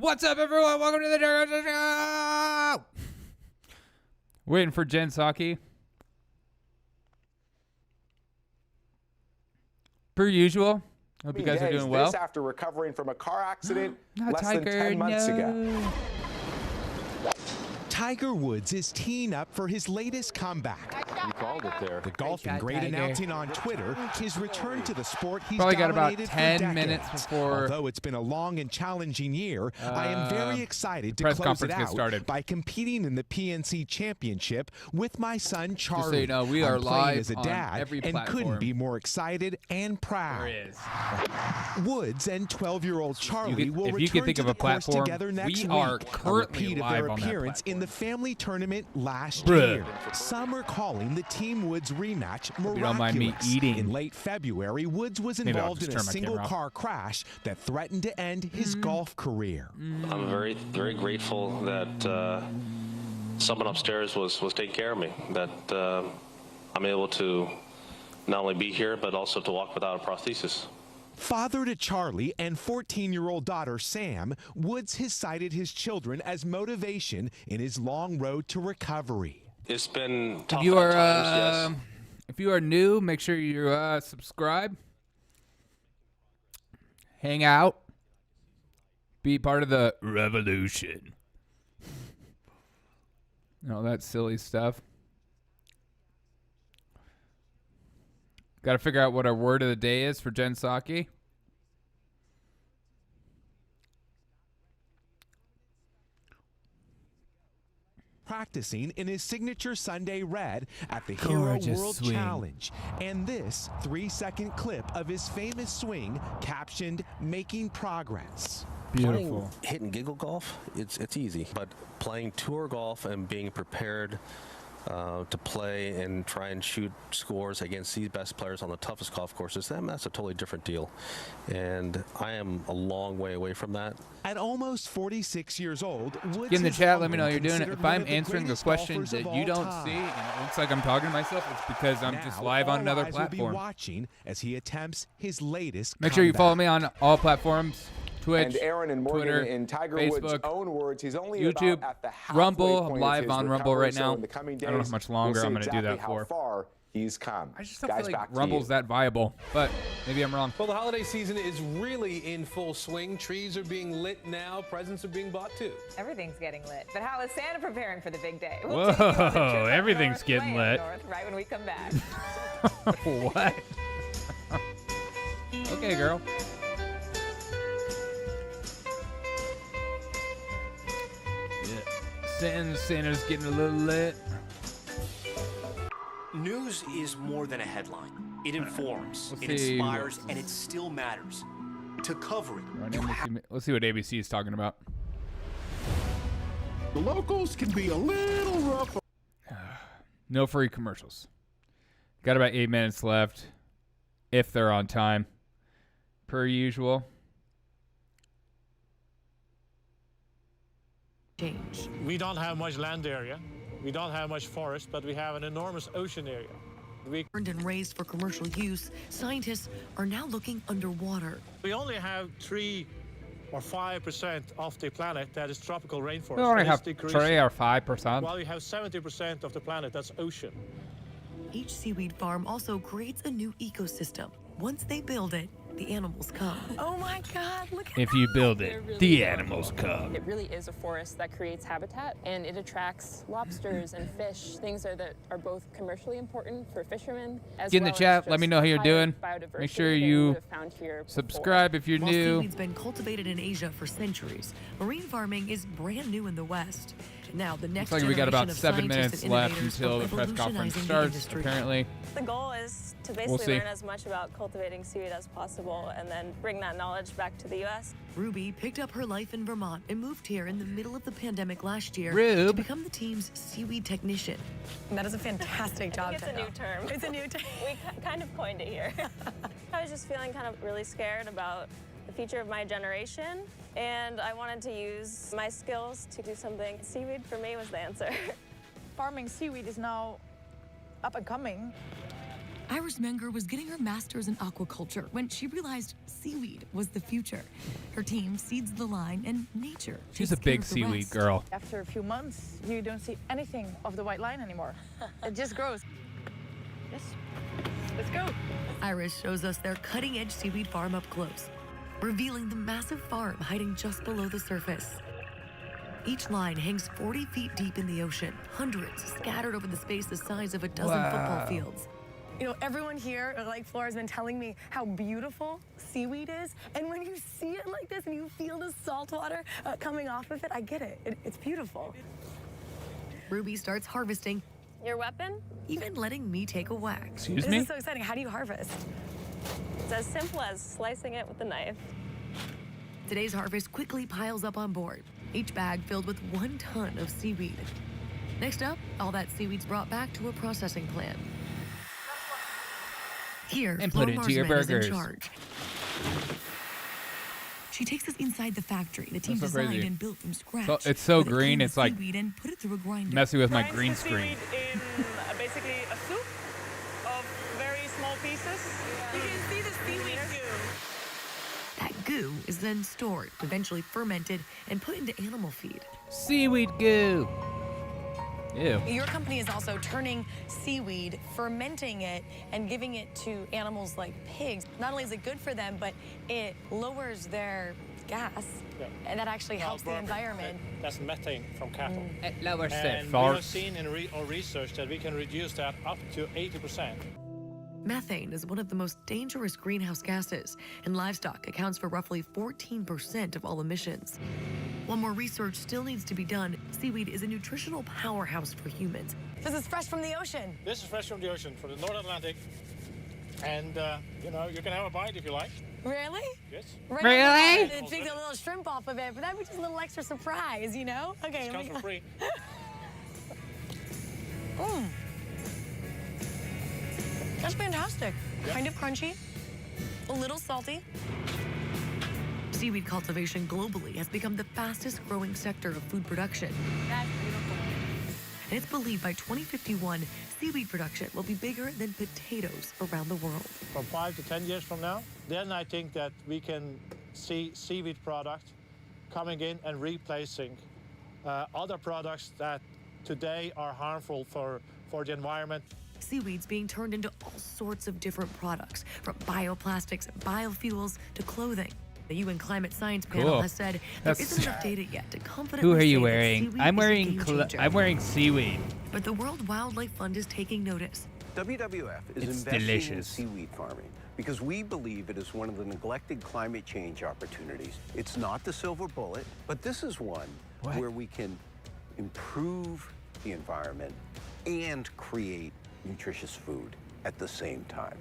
What's up, everyone? Welcome to the show. Waiting for Jen Psaki. Per usual. Hope you guys are doing well. This after recovering from a car accident less Tiger, than 10 months ago. Tiger Woods is teeing up for his latest comeback. You called it there. The golfing great announcing on Twitter his return to the sport he's Probably got about dominated 10 for decades. minutes before. Although it's been a long and challenging year, I am very excited to press close it conference gets out started. by competing in the PNC Championship with my son Charlie. Just so you know, we are I'm playing live as a on dad every and platform. couldn't be more excited and proud. There is. Woods and 12-year-old Charlie will if you return can think to of the a course platform, together next we week. are A currently repeat of live their on that appearance in the platform. family tournament last Bruh. year. Some are calling the Team Woods rematch you don't mind me miraculous. eating. In late February, Woods was Maybe I'll involved just in a turn my camera off. single-car crash that threatened to end his golf career. I'm very, very grateful that someone upstairs was taking care of me, that I'm able to not only be here, but also to walk without a prosthesis. Father to Charlie and 14-year-old daughter Sam, Woods has cited his children as motivation in his long road to recovery. It's been tough If you are, at times, yes. if you are new, make sure you subscribe, hang out, be part of the revolution. All that silly stuff. Got to figure out what our word of the day is for Jen Psaki. Practicing in his signature Sunday red at the Gorgeous Hero World swing. Challenge. And this 3-second clip of his famous swing captioned "Making Progress." Beautiful. Playing hit and giggle golf, it's easy. But playing tour golf and being prepared to play and try and shoot scores against the best players on the toughest golf courses, that's a totally different deal. And I am a long way away from that. At almost 46 years old, Woods Get in the is chat, let me know long you're doing it. considered If one I'm of the answering a greatest question golfers that of you all don't time. see and it looks like I'm talking to myself, it's because I'm just Now, live on all another eyes will be platform. watching as he attempts his latest Make sure you follow comeback. me on all platforms. Twitch, And Aaron and Morgan, Twitter, in Tiger Facebook, Woods' own words, he's only YouTube, about at the halfway Rumble. point I'm of live his on Rumble recovery, right so now. in the coming I don't know days, how much longer we'll I'm see going to do exactly that how for. far he's come. I just don't Guys, feel like back to Rumble's you. that viable, but maybe I'm wrong. Well, the holiday season is really in full swing. Trees are being lit now. Presents are being bought, too. Everything's getting lit. But how is Santa preparing for the big day? Whoa, take you on a trip up everything's north, getting way lit. up North, right when we come back. What? Okay, girl. Yeah. Santa's getting a little lit. News is more than a headline. It informs, Let's it see. inspires, and it still matters. To cover it, Right, you have let's see what ABC is talking about. The locals can be a little rough. No free commercials. Got about 8 minutes left, if they're on time, per usual. Change. We don't have much land area. We don't have much forest, but we have an enormous ocean area. Burned and raised for commercial use, scientists are now looking underwater. We only have 3 or 5% of the planet that is tropical rainforest. We only and have it's decreasing. 3 or 5%. While we have 70% of the planet that's ocean. Each seaweed farm also creates a new ecosystem. Once they build it, the animals come. Oh my God, look at If you build it, the animals come. It really is a forest that creates habitat, and it attracts lobsters and fish, things that are both commercially important for fishermen. As Get in the well as chat, let just me know how you're higher doing. biodiversity Make sure than we you would have found here before. subscribe if you're While new. seaweed's been cultivated in Asia for centuries, marine farming is brand new in the West. Now, the next Looks like we got about generation of 7 scientists minutes and left innovators until are the press conference revolutionizing the starts, industry. apparently. The goal is to We'll basically see. learn as much about cultivating seaweed as possible and then bring that knowledge back to the U.S. Ruby picked up her life in Vermont and moved here in the middle of the pandemic last year to Rube. become the team's seaweed technician. That is a fantastic job. It's a new term. It's a new term. We kind of coined it here. I was just feeling kind of really scared about the future of my generation, and I wanted to use my skills to do something. Seaweed for me was the answer. Farming seaweed is now up and coming. Iris Menger was getting her master's in aquaculture when she realized seaweed was the future. Her team seeds the line and nature She's takes a care big of the seaweed rest. girl. After a few months, you don't see anything of the white line anymore. It just grows. Yes, let's go. Iris shows us their cutting-edge seaweed farm up close, revealing the massive farm hiding just below the surface. Each line hangs 40 feet deep in the ocean, hundreds scattered over the space the size of a dozen football fields. You know, everyone here at Lake Flora has been telling me how beautiful seaweed is. And when you see it like this and you feel the salt water coming off of it, I get it. It's beautiful. Ruby starts harvesting, Your weapon? even letting me take a whack. Excuse This me? is so exciting. How do you harvest? It's as simple as slicing it with a knife. Today's harvest quickly piles up on board, each bag filled with 1 ton of seaweed. Next up, all that seaweed's brought back to a processing plant. Here, And Flo put into your Marsman is in burgers. charge. She takes us inside the factory the team That's so designed crazy. and built from scratch. So- it's so where they green, clean the it's like seaweed and put it through a grinder. Messing with my Grinds green the screen. seaweed in basically a soup of very small pieces. You can see the seaweed goo. That goo is then stored, eventually fermented, and put into animal feed. Seaweed goo. Ew. Your company is also turning seaweed, fermenting it, and giving it to animals like pigs. Not only is it good for them, but it lowers their gas, and that actually helps the environment. That's methane from cattle. It lowers their And we have farts. seen in our research that we can reduce that up to 80%. Methane is one of the most dangerous greenhouse gases, and livestock accounts for roughly 14% of all emissions. While more research still needs to be done, seaweed is a nutritional powerhouse for humans. This is fresh from the ocean. This is fresh from the ocean, from the North Atlantic. And, you know, you can have a bite if you like. Really? Yes. Really? Take a little shrimp off of it, but that'd be just a little extra surprise, you know? Okay. It comes for free. That's fantastic. Kind of crunchy, a little salty. Seaweed cultivation globally has become the fastest growing sector of food production. That's beautiful. And it's believed by 2051, seaweed production will be bigger than potatoes around the world. From 5 to 10 years from now, then I think that we can see seaweed product coming in and replacing other products that today are harmful for the environment. Seaweed's being turned into all sorts of different products, from bioplastics and biofuels to clothing. The UN Climate Science Panel Cool. has said That's- there isn't enough data yet to confidently Who are you say that wearing? seaweed I'm is a wearing game changer. I'm wearing seaweed. But the World Wildlife Fund is taking notice. WWF is It's investing delicious. in seaweed farming because we believe it is one of the neglected climate change opportunities. It's not the silver bullet, but this is one where we can improve the environment and create nutritious food at the same time.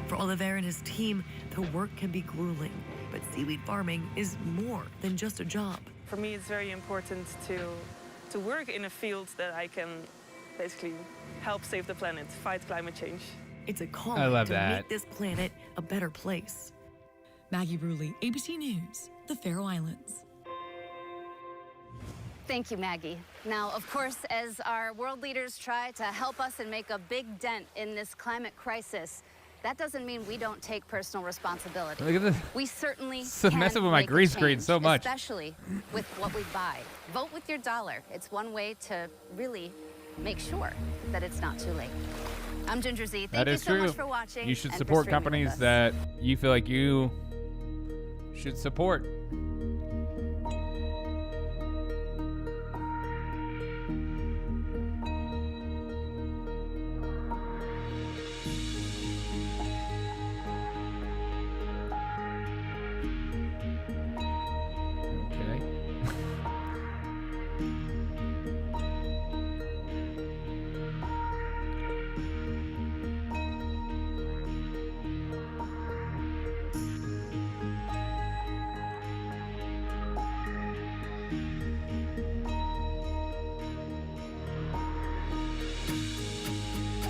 For Oliver and his team, the work can be grueling, but seaweed farming is more than just a job. For me, it's very important to work in a field that I can basically help save the planet, fight climate change. It's a calling I love to that. make this planet a better place. Maggie Rulli, ABC News, the Faroe Islands. Thank you, Maggie. Now, of course, as our world leaders try to help us and make a big dent in this climate crisis, that doesn't mean we don't take personal responsibility. Look at this. We certainly It's messing can with my make a green screen change, so much. especially with what we buy. Vote with your dollar. It's one way to really make sure that it's not too late. I'm Ginger Z. Thank That you is so true. much for watching. You should and for support streaming with companies us. that you feel like you should support. Okay.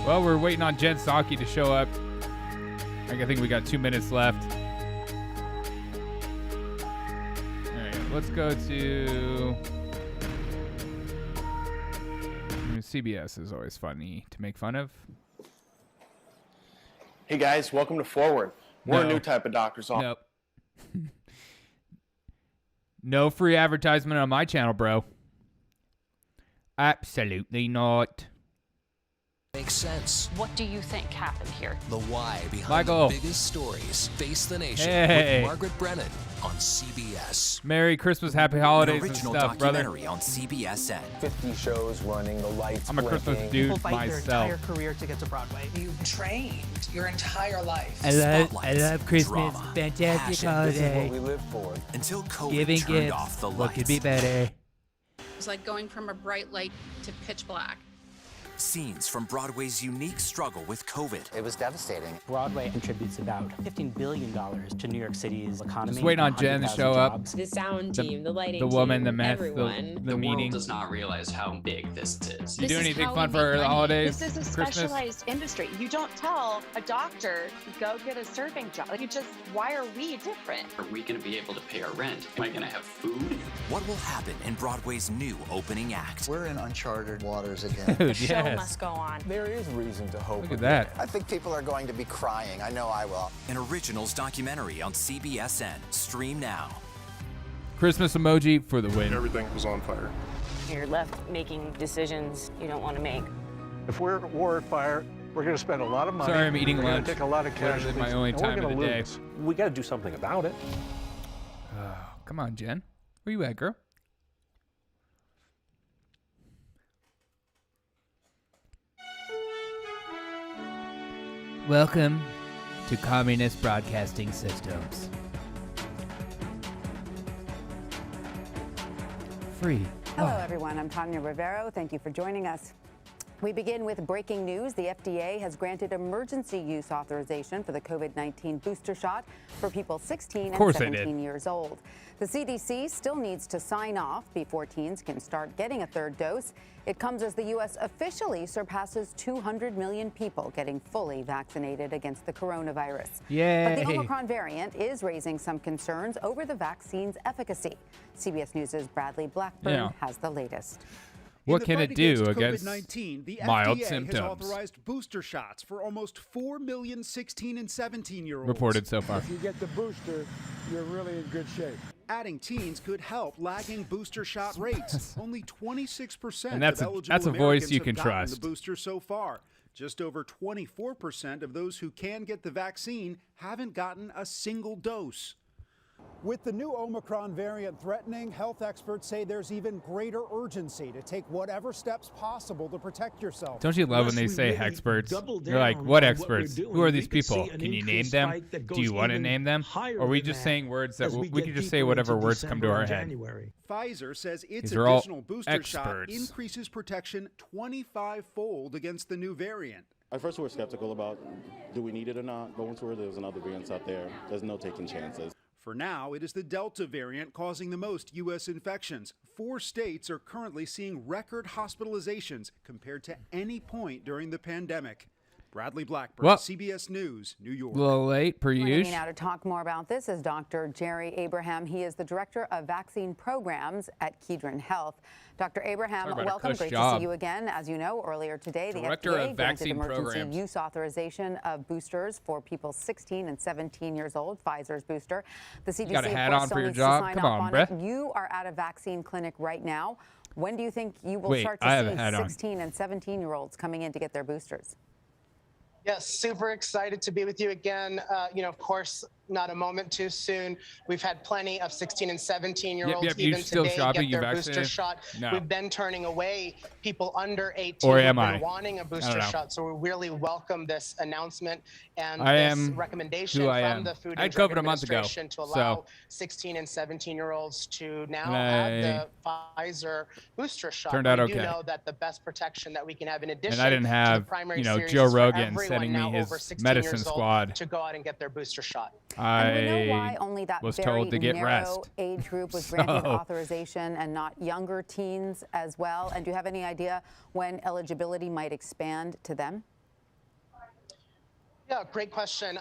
Well, we're waiting on Jen Psaki to show up. I think we got 2 minutes left. All right, let's go to CBS is always funny to make fun of. Hey guys, welcome to Forward. We're No. a new type of doctor's office. Nope. No free advertisement on my channel, bro. Absolutely not. Makes sense. What do you think happened here? The why behind Michael. the biggest stories. Face the Nation Hey. with Margaret Brennan on CBS. Merry Christmas, happy holidays and original stuff, brother. documentary on CBSN. 50 shows running, the lights I'm a Christmas blinking. dude People fight their myself. entire career to get to Broadway. You've trained your entire life. Spotlights, love Christmas. drama, Fantastic passion. This is holiday. what we live for. Until COVID Giving turned gifts. off the What lights. could be better? It's like going from a bright light to pitch black. Scenes from Broadway's unique struggle with COVID. It was devastating. Broadway contributes about $15 billion to New York City's economy. Just waiting on Jen to show up. The sound team, the lighting the woman, team, the meth, everyone. the meeting. does not realize how big this is. You do anything fun for the holidays? This is a Christmas? specialized industry. You don't tell a doctor, go get a serving job. Like, why are we different? Are we going to be able to pay our rent? Am I going to have food? What will happen in Broadway's new opening act? We're in uncharted waters again. Dude, The show yes. must go on. There is reason to hope. Look at that. I think people are going to be crying. I know I will. An originals documentary on CBSN. Stream now. Christmas emoji for the win. Everything was on fire. You're left making decisions you don't want to make. If we're at war at fire, we're going to spend a lot of money. Sorry, I'm eating we're gonna lunch. take a lot of Literally casualties. my only and we're time of gonna the day. lose. We got to do something about it. Oh, come on, Jen. Where you at, girl? Welcome to Communist Broadcasting Systems. Free. Hello, everyone. I'm Tanya Rivero. Thank you for joining us. We begin with breaking news. The FDA has granted emergency use authorization for the COVID-19 booster shot for people 16 and 17 years old. The CDC still needs to sign off before teens can start getting a third dose. It comes as the U.S. officially surpasses 200 million people getting fully vaccinated against the coronavirus. Yay. But the Omicron variant is raising some concerns over the vaccine's efficacy. CBS News' Bradley Blackburn has the latest. What can it do against COVID-19, the mild FDA symptoms? has authorized booster shots for almost 4 million 16 and 17-year-olds. Reported so far. If you get the booster, you're really in good shape. Adding teens could help lagging booster shot rates. Only 26% And that's of a- eligible that's a voice Americans you have can gotten trust. the booster so far. Just over 24% of those who can get the vaccine haven't gotten a single dose. With the new Omicron variant threatening, health experts say there's even greater urgency to take whatever steps possible to protect yourself. Don't you love when they say experts? You're like, what experts? Who are these people? Can you name them? Do you want to name them? Or are we just saying words that we can just say whatever words come to our head? Pfizer says its These are all additional booster shot experts. increases protection 25-fold against the new variant. At first, we were skeptical about do we need it or not, but once we realized there's another variants out there, there's no taking chances. For now, it is the Delta variant causing the most U.S. infections. 4 states are currently seeing record hospitalizations compared to any point during the pandemic. Bradley Blackburn, Well, CBS News, New York. A little late, per Joining me usual. now to talk more about this is Dr. Jerry Abraham. He is the Director of Vaccine Programs at Kedron Health. Dr. Abraham, Talk about a welcome. cush Great job. to see you again. As you know, earlier today, the Director FDA of granted Vaccine emergency Programs. use authorization of boosters for people 16 and 17 years old, Pfizer's booster. The CDC, got a hat of course, on still for your needs job? to sign Come off on, it. bruh. You are at a vaccine clinic right now. When do you think you will Wait, start I have to a hat see on. 16 and 17-year-olds coming in to get their boosters? Yes, super excited to be with you again. Of course, not a moment too soon. We've had plenty of 16 and 17-year-olds Yep, you even still today shopping? get You their booster vaccinated? shot. No. We've been turning away people under 18 Or who've am been I? wanting a I booster don't know. shot. So we really welcome this announcement and I this am recommendation who I from am. the Food I and had Drug COVID a month ago, Administration to allow so- 16 and 17-year-olds to now And have the Pfizer booster shot. Turned out We okay. do know that the best protection that we can have in addition And I didn't to the have, primary Joe series is for Rogan everyone sending me now his over 16 medicine years old squad. to go out and get their booster shot. And we know why I only that was very told to get narrow rest. age group was granted So- authorization and not younger teens as well. And do you have any idea when eligibility might expand to them? Yeah, great question.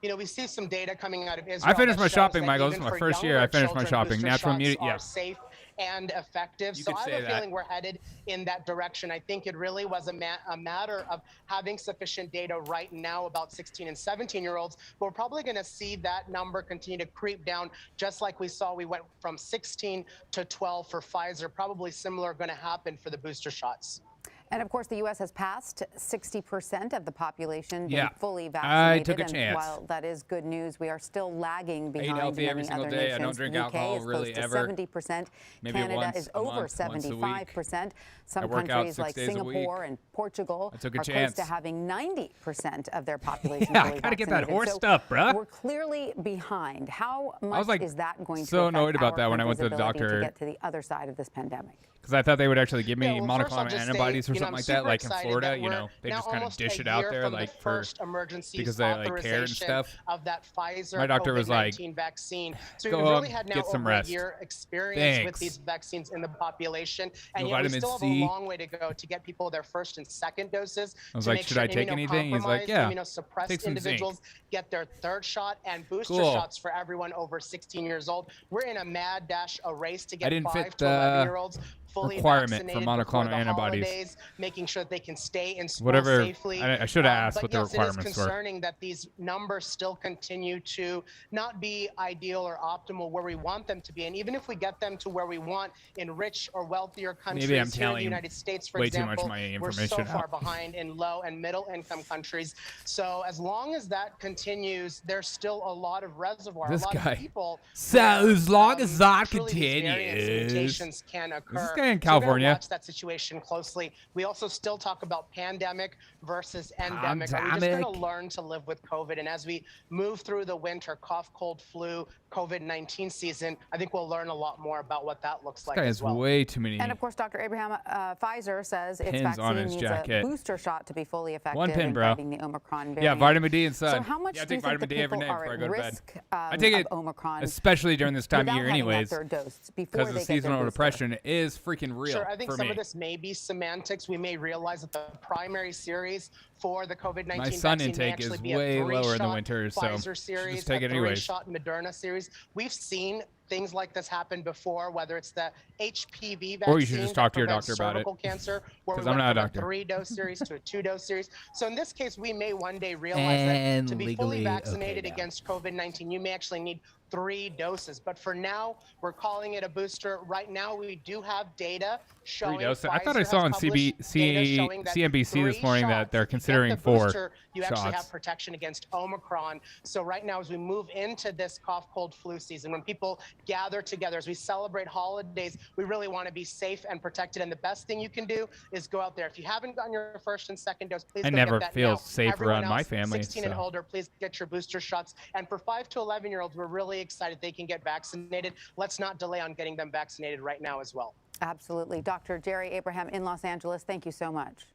We see some data coming out of Israel. I finished my shopping, Michael. This This is my first year. I finished my shopping. Natural immunity, are safe and effective. You So could I say have a that. feeling we're headed in that direction. I think it really was a matter of having sufficient data right now about 16 and 17-year-olds. But we're probably going to see that number continue to creep down, just like we saw. We went from 16 to 12 for Pfizer. Probably similar going to happen for the booster shots. And of course, the U.S. has passed 60% of the population being Yeah. fully I vaccinated. took a and chance. while that is good news, we are still lagging behind healthy many every single other day. nations. I don't drink the UK alcohol is really close to ever. 70%. Maybe Canada once is a over month, once a week. 75%. Some I work out countries 6 like days a Singapore week. and Portugal I took a are chance. close to having 90% of their population Yeah, fully I gotta get that vaccinated. horse So stuff, bruh. We're clearly behind. How was much like is that going to so affect annoyed about our that when I went to country's the ability doctor. to get to the other side of this pandemic? Because I thought they would actually give me Yeah, well, first I'll monoclonal just antibodies say, or something I'm like that, super like in excited Florida. that You know, we're they now just kind of almost dish a it out year there, from like the for first emergency because they like care and authorization stuff. of that Pfizer My doctor was like, COVID-19 vaccine. So "Go we've really up, had now get some over rest. a year experience with Thanks. these vaccines in the population, and No yet we vitamin still have C. a long way to go to get people their first and second doses. I was to like, make "Should sure I take anything?" He's like, immunocompromised, "Yeah, immunosuppressed take some zinc." individuals get their third shot and booster Cool. shots for everyone over 16 years old. We're in a mad dash, a race to I get didn't 5 fit to the 11-year-olds fully requirement for vaccinated before monoclonal the antibodies. holidays, making sure that they can stay in school Whatever. safely. I should have asked But what the yes, requirements it is were. concerning that these numbers still continue to not be ideal or optimal where we want them to be. And even if we get them to where we want in rich or wealthier countries Maybe I'm here in telling the United States, for way too much example, of my we're so information far out. behind in low and middle income countries. So as long as that continues, there's still a lot of reservoir, This a lot guy. of people. So where, as long as that truly these variants and continues. mutations can occur. Is this guy in So we're gonna California? watch that situation closely. We also still talk about pandemic versus endemic. Are we just Pandemic. going to learn to live with COVID? And as we move through the winter, cough, cold, flu, COVID-19 season, I think we'll learn a lot more about what that looks like This guy as has well. way too many. And of course, Dr. Abraham, Pfizer says its Pins on vaccine his needs jacket. a booster shot to be fully effective One pin, in bro. fighting the Omicron variant. Yeah, vitamin D and sun. So how much yeah, I do you take think vitamin the D every people night are before I at go to bed. risk I take it of Omicron, especially during this time of without year having anyways. had their dose before Because they the get their seasonal booster? depression is freaking real Sure, I think for some me. of this may be semantics. We may realize that the primary series for the COVID-19 My sun vaccine may intake is actually be a way lower in the 3-shot winter, so Pfizer should series, just take a it anyways. 3-shot Moderna series. We've seen things like this happen before, whether it's the HPV vaccine Or you should just talk to your that prevents doctor about it. cervical cancer, where we 'Cause I'm went not a from doctor. 3-dose series to a 2-dose series. So in this case, we may one day realize that to be fully legally vaccinated okay now. against COVID-19, you may actually need 3 doses. But for now, we're calling it a booster. Right now, we do have data showing. 3 doses. I thought I Pfizer saw on has published data showing that CNBC this 3 morning that shots, they're if you get considering the 4 booster, you actually have shots. protection against Omicron. So right now, as we move into this cough, cold, flu season, when people gather together, as we celebrate holidays, we really want to be safe and protected. And the best thing you can do is go out there. If you haven't gotten your first and second dose, please I go never get that feel now. safe Everyone around my else, family, 16 and so. older, please get your booster shots. And for 5 to 11-year-olds, we're really excited they can get vaccinated. Let's not delay on getting them vaccinated right now as well. Absolutely. Dr. Jerry Abraham in Los Angeles, thank you so much.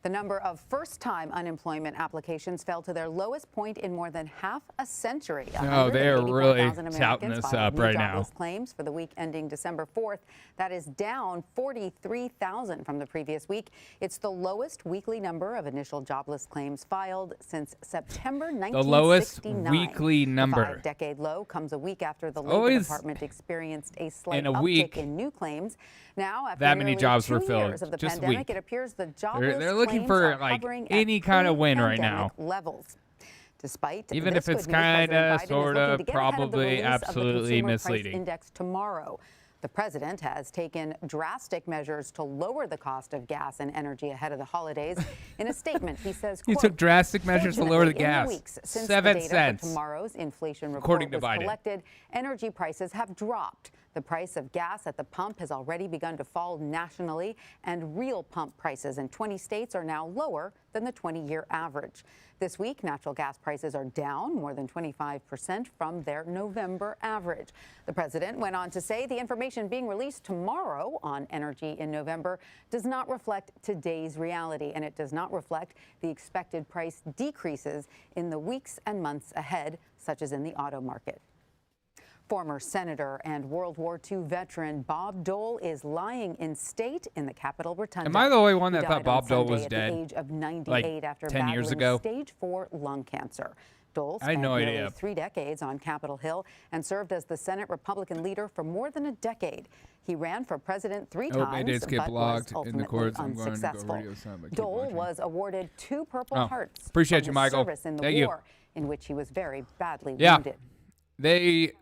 The number of first-time unemployment applications fell to their lowest point in more than half a century. Oh, they are really 184,000 touting Americans this filed up new right now. jobless claims for the week ending December 4th. That is down 43,000 from the previous week. It's the lowest weekly number of initial jobless claims filed since September 1969. The lowest weekly number. The 5-decade low comes a week after the Labor Always Department experienced a slight in a uptick week, in new claims. Now, after that many nearly jobs 2 were filled, years of the just a pandemic, week. it appears the jobless They're looking claims for are like hovering any at kind of win right now. pre-pandemic levels. Despite Even this if it's good news, President kinda, Biden is sorta, looking to get ahead of the probably, release of the absolutely Consumer misleading. Price Index tomorrow. The president has taken drastic measures to lower the cost of gas and energy ahead of the holidays. In a statement, he says, He quote, took drastic measures to lower the "Fortunately, in gas. weeks since 7 the data cents. for tomorrow's inflation report According to was Biden. collected, energy prices have dropped. The price of gas at the pump has already begun to fall nationally, and real pump prices in 20 states are now lower than the 20-year average. This week, natural gas prices are down more than 25% from their November average. The president went on to say the information being released tomorrow on energy in November does not reflect today's reality, and it does not reflect the expected price decreases in the weeks and months ahead, such as in the auto market. Former senator and World War II veteran Bob Dole is lying in state in the Capitol Rotunda. Am I the only one that He thought died on Bob Dole was Sunday at dead? the age of 98 Like after 10 years battling ago? stage 4 lung cancer. Dole I had spent no nearly idea. 3 decades on Capitol Hill and served as the Senate Republican leader for more than a decade. He ran for president 3 times, mandates get but blocked was in the ultimately courts. I'm going to go unsuccessful. radio sound, but keep Dole watching. was awarded 2 Purple Oh, Hearts appreciate for you, his Michael. service in the Thank you. war, in which he was very badly Yeah. wounded.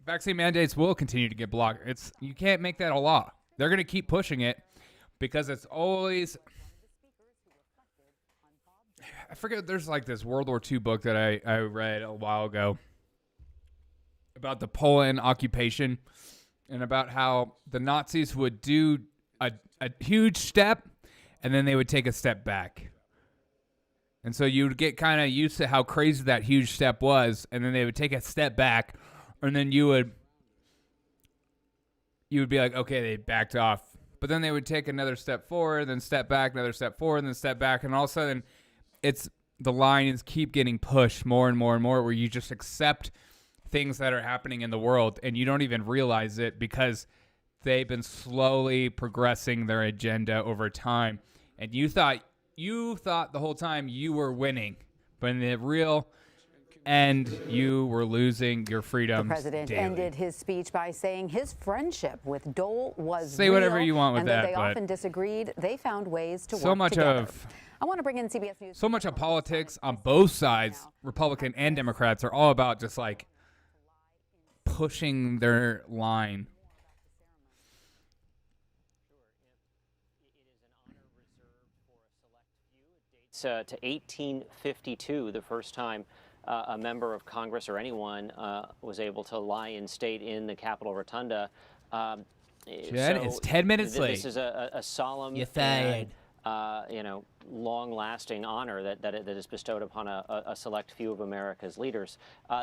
Vaccine mandates will continue to get blocked. You can't make that a law. They're going to keep pushing it because it's always. I forget. There's like this World War II book that I read a while ago about the Poland occupation and about how the Nazis would do a huge step and then they would take a step back. And so you would get kind of used to how crazy that huge step was, and then they would take a step back, and then you would be like, okay, they backed off. But then they would take another step forward, then step back, another step forward, and then step back, and all of a sudden the lines keep getting pushed more and more and more, where you just accept things that are happening in the world, and you don't even realize it because they've been slowly progressing their agenda over time. And you thought the whole time you were winning, but in the real end, you were losing your freedom. The president ended his speech by saying his friendship with Dole was Say whatever real, you want with and that, though they but often disagreed, they found ways to so work much together. I want to bring in CBS News. So much of politics on both sides, Republican and Democrats, are all about just like pushing their line. To 1852, the first time a member of Congress or anyone was able to lie in state in the Capitol Rotunda. Chad, it's 10 minutes late. This is a solemn, You're fired. long-lasting honor that is bestowed upon a select few of America's leaders.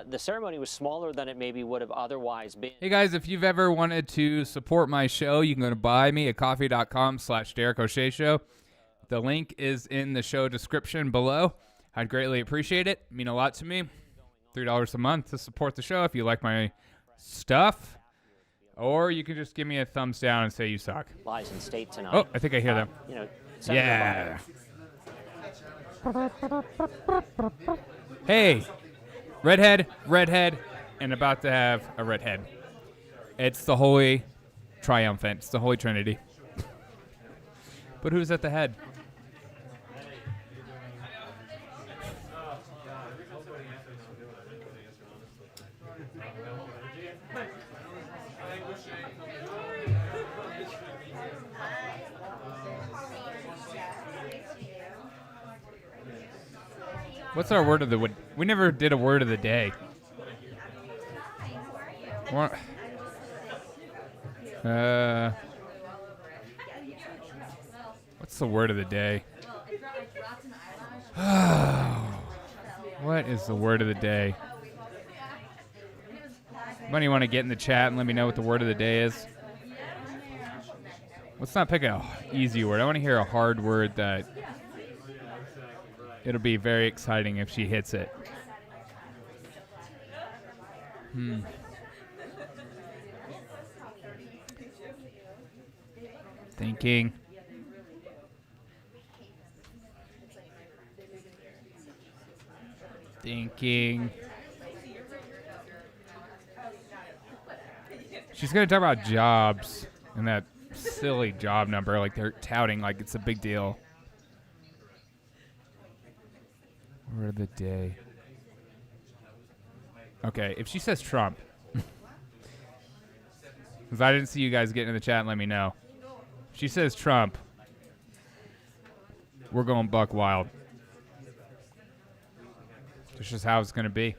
The ceremony was smaller than it maybe would have otherwise been. Hey guys, if you've ever wanted to support my show, you can go to buymeacoffee.com/Derek O'Shea Show. The link is in the show description below. I'd greatly appreciate it. It'd mean a lot to me. $3 a month to support the show if you like my stuff. Or you can just give me a thumbs down and say you suck. Lies in state tonight. Oh, I think I hear them. Yeah. Hey, redhead, and about to have a redhead. It's the Holy Triumphant. It's the Holy Trinity. But who's at the head? What's our word of the week? We never did a word of the day. What's the word of the day? What is the word of the day? Anybody want to get in the chat and let me know what the word of the day is? Let's not pick an easy word. I want to hear a hard word that it'll be very exciting if she hits it. Thinking. She's going to talk about jobs and that silly job number, like they're touting like it's a big deal. Word of the day. Okay, if she says Trump, because I didn't see you guys get in the chat and let me know. If she says Trump, we're going buck wild. That's just how it's going to be.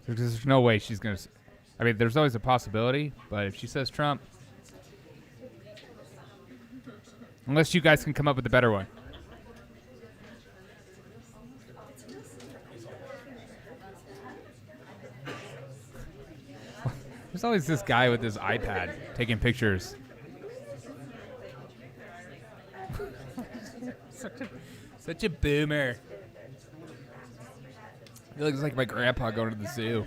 There's no way she's going to... I mean, there's always a possibility, but if she says Trump... Unless you guys can come up with a better one. There's always this guy with his iPad taking pictures. Such a boomer. He looks like my grandpa going to the zoo.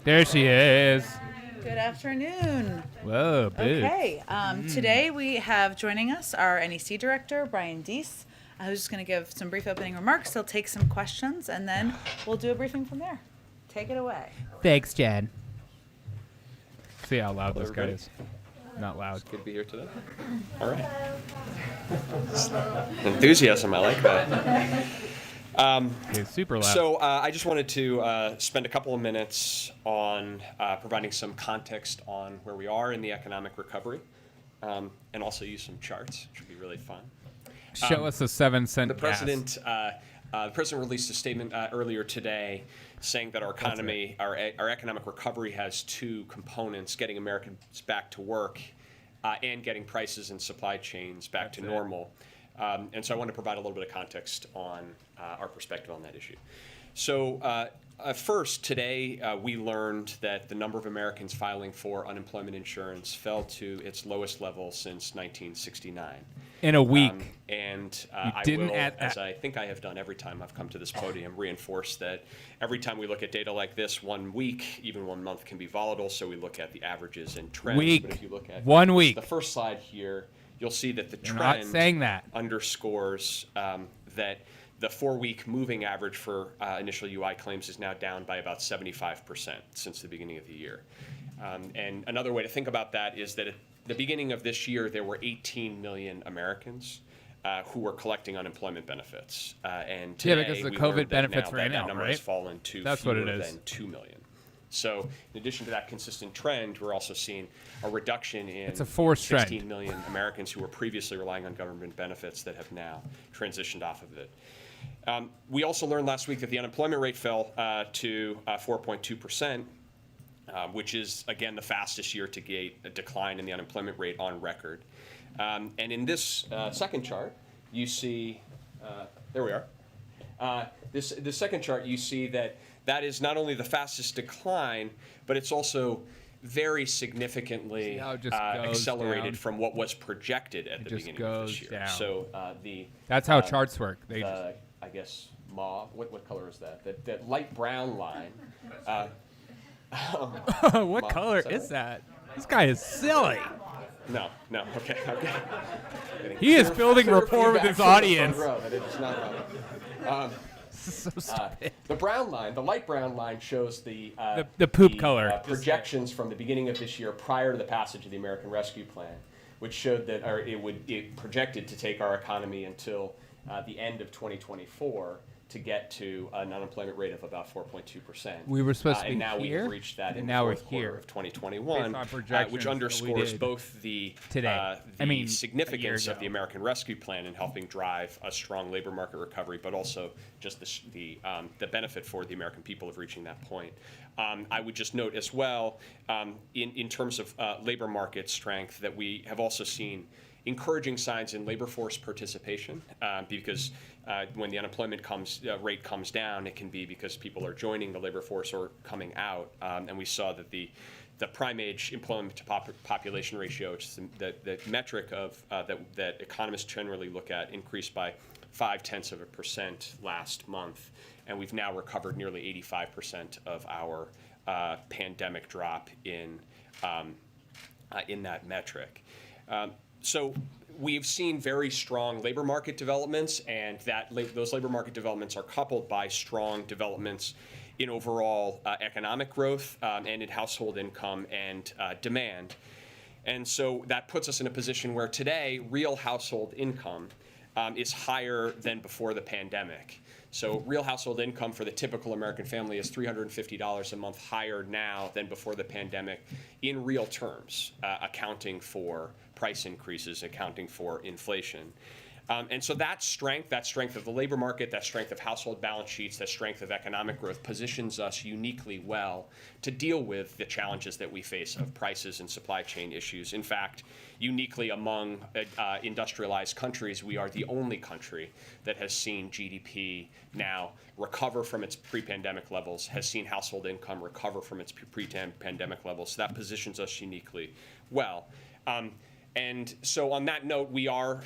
There she is. Good afternoon. Whoa, boots. Okay, today we have joining us our NEC director, Brian Deese, who's just going to give some brief opening remarks. He'll take some questions, and then we'll do a briefing from there. Take it away. Thanks, Jen. See how loud this guy is. Not loud. It's good to be here today. All right. Enthusiasm, I like that. It's super loud. So I just wanted to spend a couple of minutes on providing some context on where we are in the economic recovery, and also use some charts, which would be really fun. Show us a 7-cent The president released a statement earlier today saying that our economy, our economic recovery has two components: getting Americans back to work and getting prices and supply chains back to normal. And so I want to provide a little bit of context on our perspective on that issue. So first, today we learned that the number of Americans filing for unemployment insurance fell to its lowest level since 1969. In a week. And You I didn't will, add as I think I have done every time I've come to this podium, reinforce that every time we look at data like this, 1 week, even 1 month can be volatile, so we look at the averages and trends. Week. But if you look at 1 week. the first slide here, you'll see that the You're not trend saying that. underscores that the 4-week moving average for initial UI claims is now down by about 75% since the beginning of the year. And another way to think about that is that at the beginning of this year, there were 18 million Americans who were collecting unemployment benefits. And today, because the we COVID learned that benefits now ran that out, number right? has fallen to That's what fewer it is. than 2 million. So in addition to that consistent trend, we're also seeing a reduction in It's a forced trend. 16 million Americans who were previously relying on government benefits that have now transitioned off of it. We also learned last week that the unemployment rate fell to 4.2%, which is, again, the fastest year-to-date decline in the unemployment rate on record. And in this second chart, you see, there we are. The second chart, you see that is not only the fastest decline, but it's also very significantly accelerated down? from what was projected at the beginning of this year. down. So That's how charts work. They I guess mauve. What color is that? That light brown line. What color is that? This guy is silly. No. Okay. He is building rapport with his audience. That it is not right. So stupid. The brown line, the light brown line, shows the poop color. Projections from the beginning of this year prior to the passage of the American Rescue Plan, which showed that it projected to take our economy until the end of 2024 to get to an unemployment rate of about 4.2%. We were supposed to be and now here, we have reached that and in now the we're fourth quarter here. of 2021, Based on projections which that we underscores did both the today. significance a year of the American Rescue Plan in helping drive a strong labor market recovery, but also just the benefit for the American people of reaching that point. I would just note as well, in terms of labor market strength, that we have also seen encouraging signs in labor force participation, because when the unemployment rate comes down, it can be because people are joining the labor force or coming out. And we saw that the prime age employment to population ratio, which is the metric of that economists generally look at, increased by 0.5% last month, and we've now recovered nearly 85% of our pandemic drop in that metric. So we've seen very strong labor market developments, and those labor market developments are coupled by strong developments in overall economic growth and in household income and demand. And so that puts us in a position where today real household income is higher than before the pandemic. So real household income for the typical American family is $350 a month higher now than before the pandemic in real terms, accounting for price increases, accounting for inflation. And so that strength of the labor market, that strength of household balance sheets, that strength of economic growth positions us uniquely well to deal with the challenges that we face of prices and supply chain issues. In fact, uniquely among industrialized countries, we are the only country that has seen GDP now recover from its pre-pandemic levels, has seen household income recover from its pre-pandemic levels. So that positions us uniquely well. And so on that note, we are,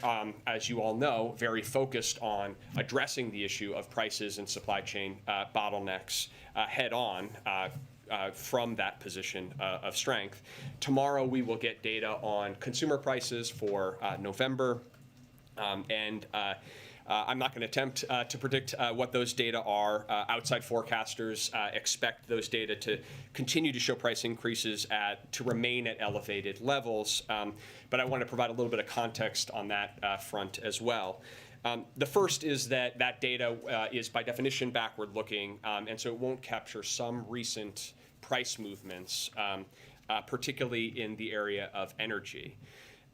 as you all know, very focused on addressing the issue of prices and supply chain bottlenecks head on from that position of strength. Tomorrow we will get data on consumer prices for November. I'm not going to attempt to predict what those data are. Outside forecasters expect those data to continue to show price increases to remain at elevated levels. But I want to provide a little bit of context on that front as well. The first is that data is by definition backward looking, and so it won't capture some recent price movements, particularly in the area of energy.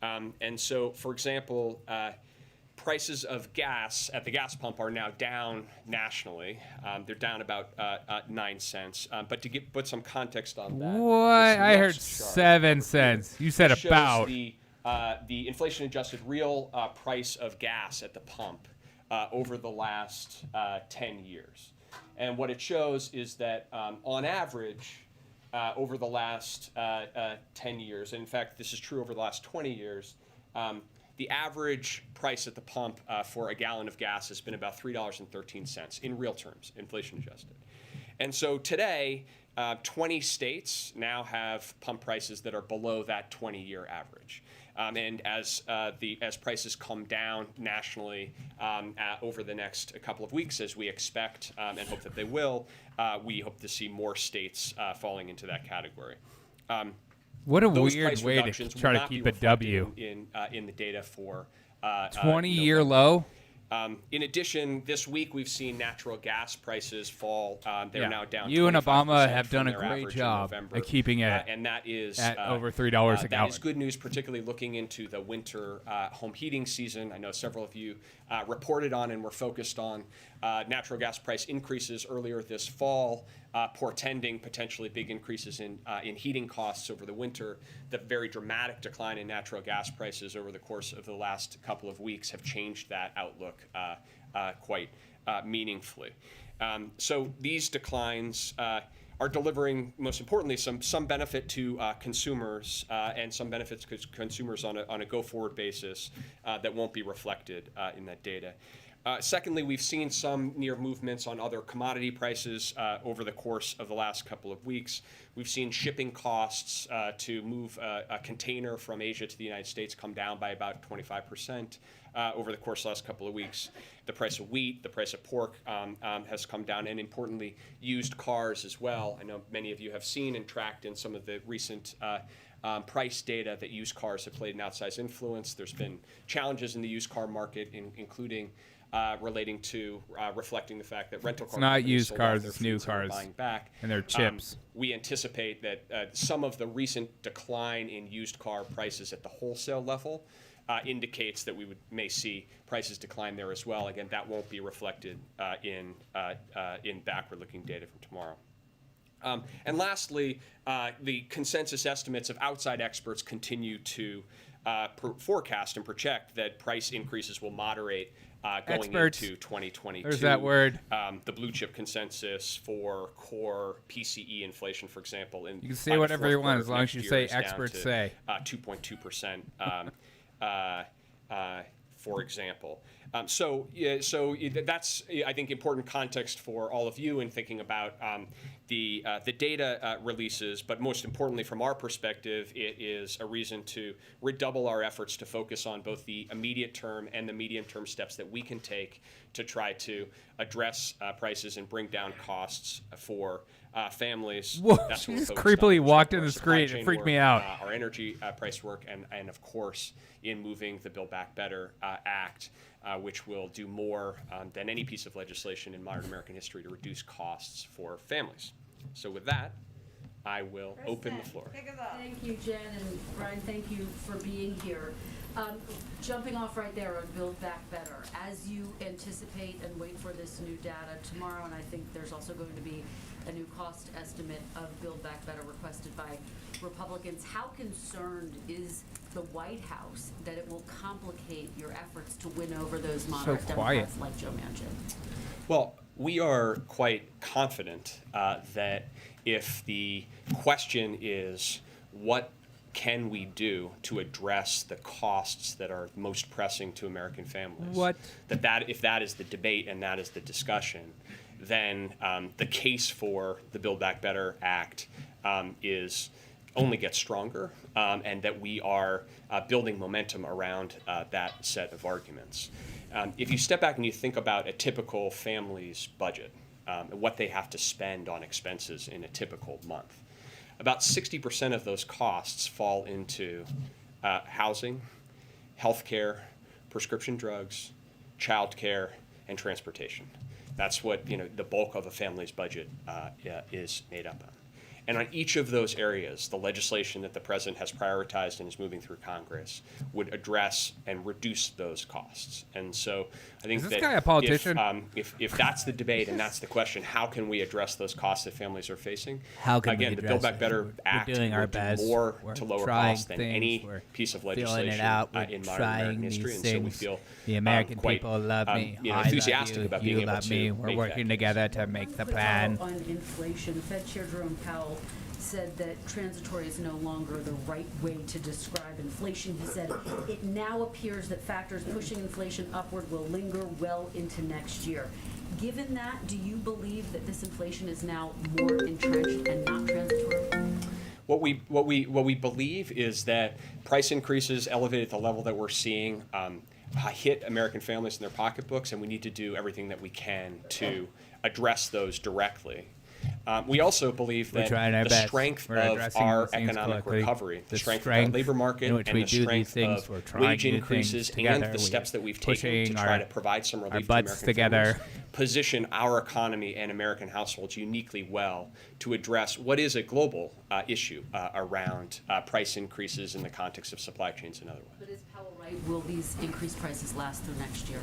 And so, for example, prices of gas at the gas pump are now down nationally. They're down about 9 cents. But to put some context on that, what? I heard 7 cents. You said about. The inflation-adjusted real price of gas at the pump over the last 10 years. And what it shows is that on average, over the last 10 years, and in fact, this is true over the last 20 years, the average price at the pump for a gallon of gas has been about $3.13 in real terms, inflation-adjusted. And so today, 20 states now have pump prices that are below that 20-year average. And as prices come down nationally over the next couple of weeks, as we expect and hope that they will, we hope to see more states falling into that category. What a weird way to try to keep a W. In the data for 20-year low. In addition, this week we've seen natural gas prices fall. They're now down. You and Obama have done a great job at keeping it and that is at over $3 a gallon. That is good news, particularly looking into the winter home heating season. I know several of you reported on and were focused on natural gas price increases earlier this fall, portending potentially big increases in heating costs over the winter. The very dramatic decline in natural gas prices over the course of the last couple of weeks have changed that outlook quite meaningfully. So these declines are delivering, most importantly, some benefit to consumers and some benefits to consumers on a go-forward basis that won't be reflected in that data. Secondly, we've seen some near movements on other commodity prices over the course of the last couple of weeks. We've seen shipping costs to move a container from Asia to the United States come down by about 25% over the course of the last couple of weeks. The price of wheat, the price of pork has come down, and importantly, used cars as well. I know many of you have seen and tracked in some of the recent price data that used cars have played an outsized influence. There's been challenges in the used car market, including relating to reflecting the fact that rental car companies not used sold cars, off their it's new fleets and are cars, buying back. and they're chips. We anticipate that some of the recent decline in used car prices at the wholesale level indicates that we may see prices decline there as well. Again, that won't be reflected in backward-looking data from tomorrow. And lastly, the consensus estimates of outside experts continue to forecast and project that price increases will moderate going into 2022. There's that word. The blue chip consensus for core PCE inflation, for example, you can say whatever you want as long as you say experts say 2.2%. For example. So that's, I think, important context for all of you in thinking about the data releases, but most importantly, from our perspective, it is a reason to redouble our efforts to focus on both the immediate term and the medium-term steps that we can take to try to address prices and bring down costs for families. Whoa, she just creepily walked in the screen. It freaked me out. Our energy price work, and of course, in moving the Build Back Better Act, which will do more than any piece of legislation in modern American history to reduce costs for families. So with that, I will open the floor. Thank you, Jen, and Brian, thank you for being here. Jumping off right there on Build Back Better, as you anticipate and wait for this new data tomorrow, and I think there's also going to be a new cost estimate of Build Back Better requested by Republicans. How concerned is the White House that it will complicate your efforts to win over those moderate Democrats like Joe Manchin? Well, we are quite confident that if the question is what can we do to address the costs that are most pressing to American families, if that is the debate and that is the discussion, then the case for the Build Back Better Act only gets stronger, and that we are building momentum around that set of arguments. If you step back and you think about a typical family's budget, what they have to spend on expenses in a typical month, about 60% of those costs fall into housing, healthcare, prescription drugs, childcare, and transportation. That's what the bulk of a family's budget is made up of. And on each of those areas, the legislation that the president has prioritized and is moving through Congress would address and reduce those costs. And so I think is this guy a politician? If that's the debate and that's the question, how can we address those costs that families are facing? How can Again, we the address Build Back it? Better We're Act doing our will do best. more We're to lower trying costs than things. any We're piece of feeling it legislation out. We're in modern trying American these history. And so we things. feel The American quite people love me. I love enthusiastic you. about You being able love to me. We're make working that together to make the plan. On inflation, Fed Chair Jerome Powell said that transitory is no longer the right way to describe inflation. He said, it now appears that factors pushing inflation upward will linger well into next year. Given that, do you believe that this inflation is now more entrenched and not transitory? What we believe is that price increases elevated at the level that we're seeing hit American families in their pocketbooks, and we need to do everything that we can to address those directly. We also believe that the strength of our economic recovery, the strength of our labor market, and the strength of wage increases, and the steps that we've taken to try to provide some relief to American families, position our economy and American households uniquely well to address what is a global issue around price increases in the context of supply chains and otherwise. But is Powell right? Will these increased prices last through next year?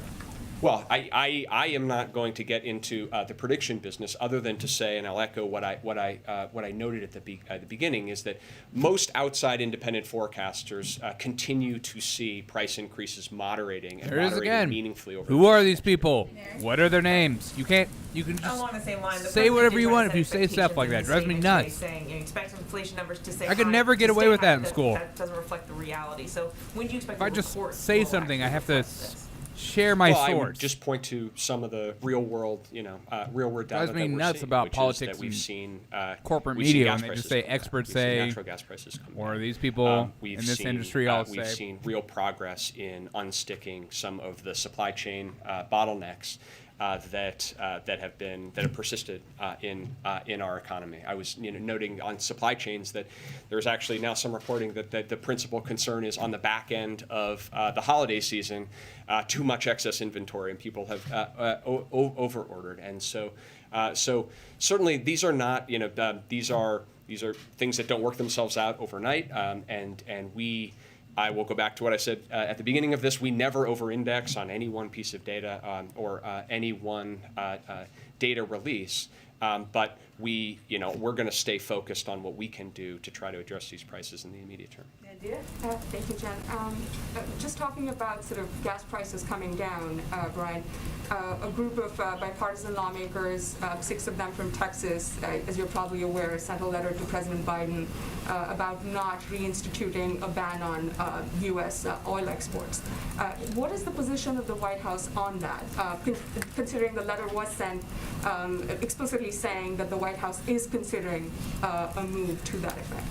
Well, I am not going to get into the prediction business, other than to say, and I'll echo what I noted at the beginning, is that most outside independent forecasters continue to see price increases moderating and moderating meaningfully over. Who are these people? What are their names? You can just say whatever you want if you say stuff like that. It drives me nuts. Saying, you expect inflation numbers to stay I could high, never get away with that in school. That doesn't reflect the reality. So when do you expect? If I just say something, I have to share my source. I would just point to some of the real world data that we're seeing, nuts about politics that we've seen corporate media, and they just say experts say, natural gas prices come or down. these people in this industry all say. We've seen real progress in unsticking some of the supply chain bottlenecks that have persisted in our economy. I was noting on supply chains that there's actually now some reporting that the principal concern is on the back end of the holiday season, too much excess inventory, and people have overordered. And so certainly these are not these are things that don't work themselves out overnight, and I will go back to what I said at the beginning of this. We never over-index on any one piece of data or any one data release, but we're going to stay focused on what we can do to try to address these prices in the immediate term. Thank you, Jen. Just talking about sort of gas prices coming down, Brian, a group of bipartisan lawmakers, 6 of them from Texas, as you're probably aware, sent a letter to President Biden about not reinstituting a ban on U.S. Oil exports. What is the position of the White House on that, considering the letter was sent explicitly saying that the White House is considering a move to that effect?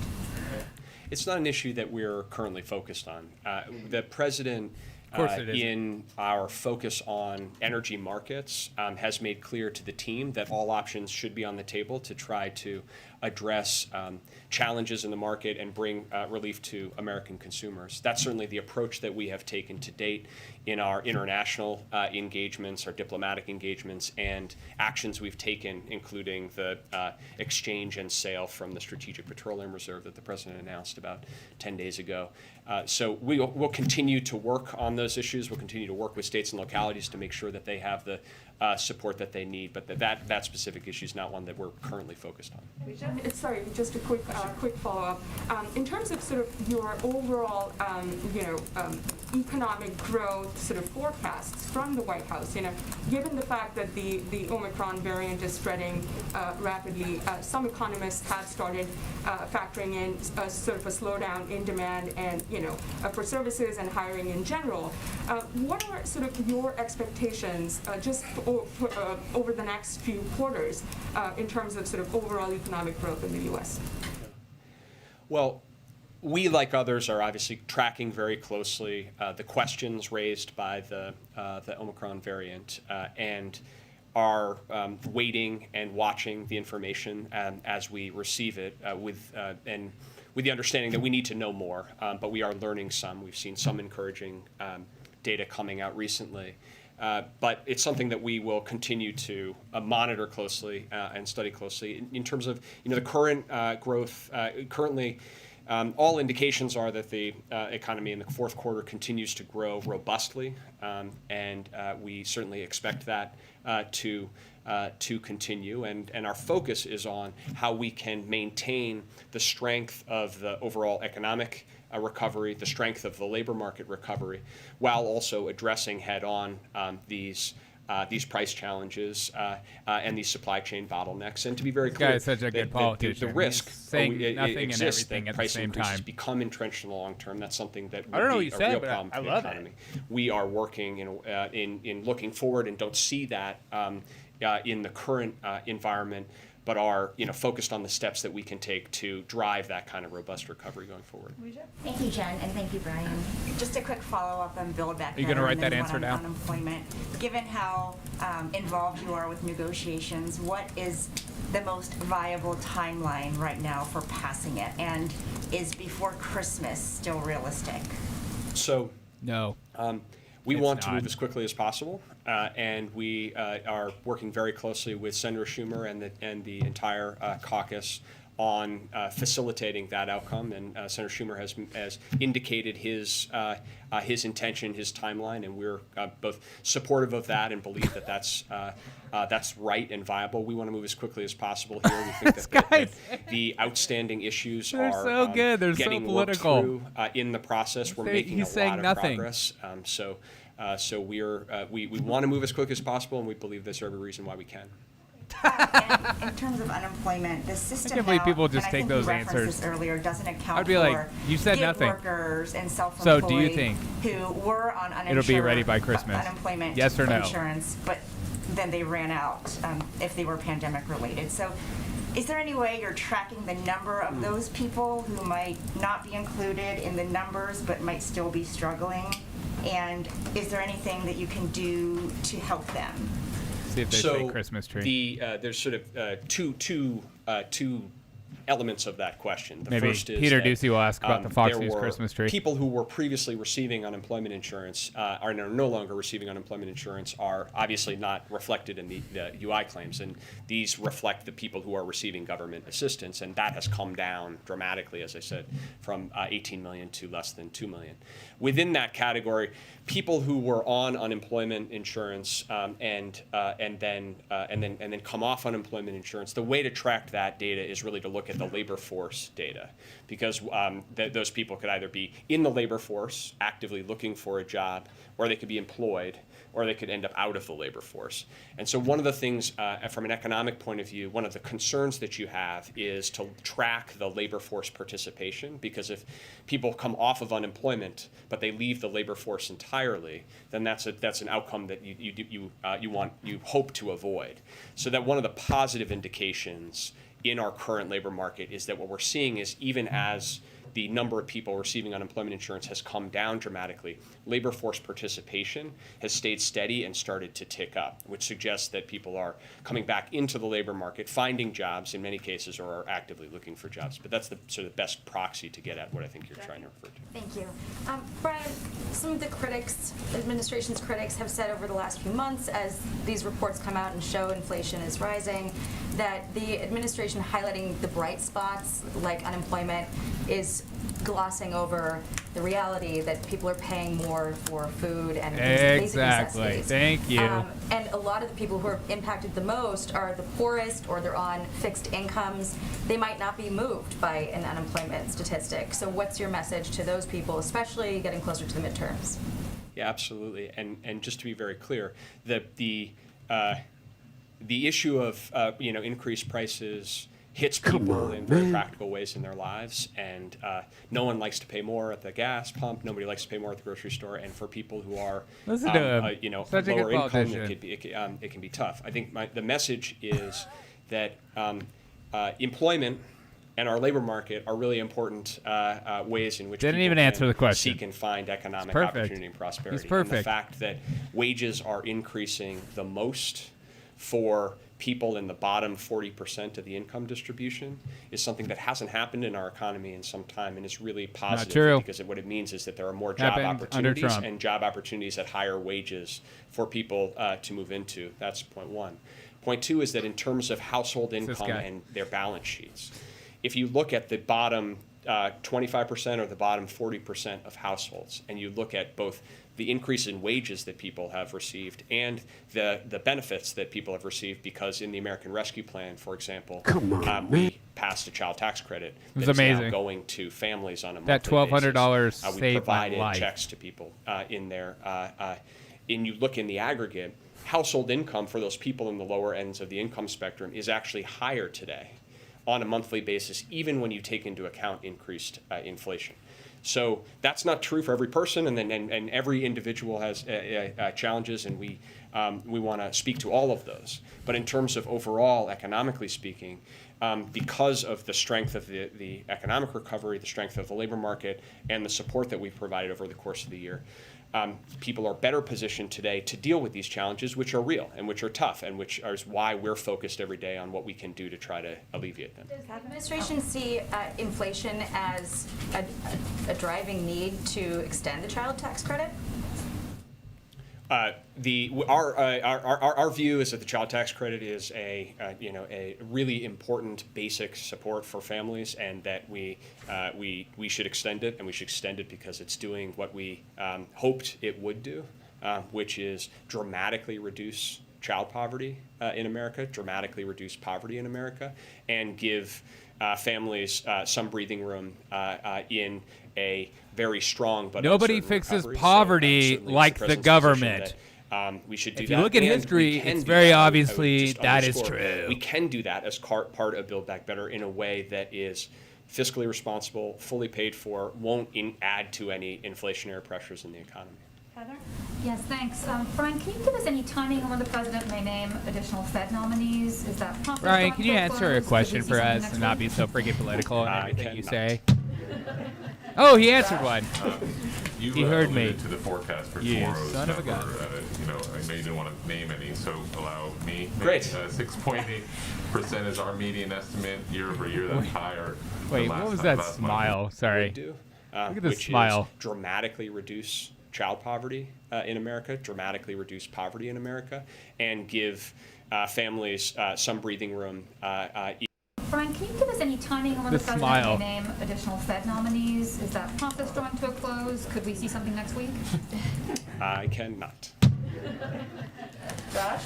It's not an issue that we're currently focused on. The president, in our focus on energy markets, has made clear to the team that all options should be on the table to try to address challenges in the market and bring relief to American consumers. That's certainly the approach that we have taken to date in our international engagements, our diplomatic engagements, and actions we've taken, including the exchange and sale from the Strategic Petroleum Reserve that the President announced about 10 days ago. So we'll continue to work on those issues. We'll continue to work with states and localities to make sure that they have the support that they need, but that specific issue is not one that we're currently focused on. Sorry, just a quick follow-up. In terms of sort of your overall, economic growth sort of forecasts from the White House, given the fact that the Omicron variant is spreading rapidly, some economists have started factoring in sort of a slowdown in demand and for services and hiring in general. What are sort of your expectations just over the next few quarters in terms of sort of overall economic growth in the U.S.? Well, we, like others, are obviously tracking very closely the questions raised by the Omicron variant and are waiting and watching the information as we receive it with the understanding that we need to know more, but we are learning some. We've seen some encouraging data coming out recently. But it's something that we will continue to monitor closely and study closely. In terms of the current growth, currently all indications are that the economy in the fourth quarter continues to grow robustly, and we certainly expect that to continue. And our focus is on how we can maintain the strength of the overall economic recovery, the strength of the labor market recovery, while also addressing head-on these price challenges and these supply chain bottlenecks. And to be very clear, this guy is such a good politician. The risk saying nothing and exists everything that at the price same increases time. become entrenched in the long term. That's something that I don't know would what be you a said, real but problem I for the love economy. We are working in looking forward and don't see that in the current environment, but are focused on the steps that we can take to drive that kind of robust recovery going forward. Thank you, Jen, and thank you, Brian. Just a quick follow-up and build back. Are you going to write that and then answer one on down? Unemployment. Given how involved you are with negotiations, what is the most viable timeline right now for passing it? And is before Christmas still realistic? So no. We It's want to not. move as quickly as possible, and we are working very closely with Senator Schumer and the entire caucus on facilitating that outcome. And Senator Schumer has indicated his intention, his timeline, and we're both supportive of that and believe that that's right and viable. We want to move as quickly as possible here. We think that the outstanding issues They're are so good. They're so getting political. worked through in the process. We're making he's a saying lot of nothing. progress. So we want to move as quick as possible, and we believe there's every reason why we can. In terms of unemployment, the system can't believe now, people just and I take think those you referenced answers. this earlier, doesn't account I'd be for like, you said gig nothing. workers and So self-employed do you think who were on uninsured it'll be ready by Christmas? unemployment Yes or no? insurance, but then they ran out if they were pandemic related. So is there any way you're tracking the number of those people who might not be included in the numbers but might still be struggling? And is there anything that you can do to help them? See if they say Christmas tree. There's sort of two elements of that question. The Maybe first is Peter that, Ducey will ask about the Fox there News were Christmas tree. People who were previously receiving unemployment insurance are no longer receiving unemployment insurance are obviously not reflected in the UI claims, and these reflect the people who are receiving government assistance, and that has come down dramatically, as I said, from 18 million to less than 2 million. Within that category, people who were on unemployment insurance and then come off unemployment insurance, the way to track that data is really to look at the labor force data, because those people could either be in the labor force actively looking for a job, or they could be employed, or they could end up out of the labor force. And so one of the things from an economic point of view, one of the concerns that you have is to track the labor force participation, because if people come off of unemployment but they leave the labor force entirely, then that's an outcome that you hope to avoid. So that one of the positive indications in our current labor market is that what we're seeing is even as the number of people receiving unemployment insurance has come down dramatically, labor force participation has stayed steady and started to tick up, which suggests that people are coming back into the labor market, finding jobs in many cases, or are actively looking for jobs. But that's the sort of best proxy to get at what I think you're trying to refer to. Thank you. Brian, some of the critics, administration's critics, have said over the last few months, as these reports come out and show inflation is rising, that the administration highlighting the bright spots like unemployment is glossing over the reality that people are paying more for food and basic necessities. Thank you. And a lot of the people who are impacted the most are the poorest, or they're on fixed incomes. They might not be moved by an unemployment statistic. So what's your message to those people, especially getting closer to the midterms? Yeah, absolutely. And just to be very clear, the issue of increased prices hits people in very practical ways in their lives, and no one likes to pay more at the gas pump. Nobody likes to pay more at the grocery store. And for people who are lower income, it can be tough. I think the message is that employment and our labor market are really important ways in which Didn't people even answer the question. seek and find economic Perfect. opportunity and prosperity. He's perfect. And the fact that wages are increasing the most for people in the bottom 40% of the income distribution is something that hasn't happened in our economy in some time, and it's really positive. Not true. Because what it means is that there are more job Happened under opportunities Trump. and job opportunities at higher wages for people to move into. That's point one. Point two is that in terms of household income and their balance sheets, if you look at the bottom 25% or the bottom 40% of households, and you look at both the increase in wages that people have received and the benefits that people have received, because in the American Rescue Plan, for example, we passed a child tax credit It was that's now amazing. going to families on a That monthly $1,200 basis. We saved my provided life. checks to people in there. And you look in the aggregate, household income for those people in the lower ends of the income spectrum is actually higher today on a monthly basis, even when you take into account increased inflation. So that's not true for every person, and every individual has challenges, and we want to speak to all of those. But in terms of overall, economically speaking, because of the strength of the economic recovery, the strength of the labor market, and the support that we've provided over the course of the year, people are better positioned today to deal with these challenges, which are real and which are tough, and which is why we're focused every day on what we can do to try to alleviate them. Does the administration see inflation as a driving need to extend the child tax credit? Our view is that the child tax credit is a really important basic support for families, and that we should extend it, and we should extend it because it's doing what we hoped it would do, which is dramatically reduce child poverty in America, dramatically reduce poverty in America, and give families some breathing room in a very strong but nobody uncertain fixes recovery. poverty So, like the president's government. position that, we should do If you that. look at And history, we can it's do very that. I would obviously just that is underscore, true. We can do that as part of Build Back Better in a way that is fiscally responsible, fully paid for, won't add to any inflationary pressures in the economy. Heather? Yes, thanks. Brian, can you give us any timing on when the president may name additional Fed nominees? Is that process Brian, gone can you so answer close? a Could we question see for something us next and not week? be so freaking political in everything you cannot. say? Oh, he answered one. You He heard me. alluded to the forecast for You tomorrow's son of a gun. number. I know you didn't want to name any, so allow me. Great. 6.8% is our median estimate year over year. That's higher. Wait, than what last was time- that last month. smile? Sorry. Do, Look at this which smile. is dramatically reduce child poverty in America, dramatically reduce poverty in America, and give families some breathing room. Brian, can you give us any timing on when The the president smile. may name additional Fed nominees? Is that process drawing to a close? Could we see something next week? I cannot. Josh?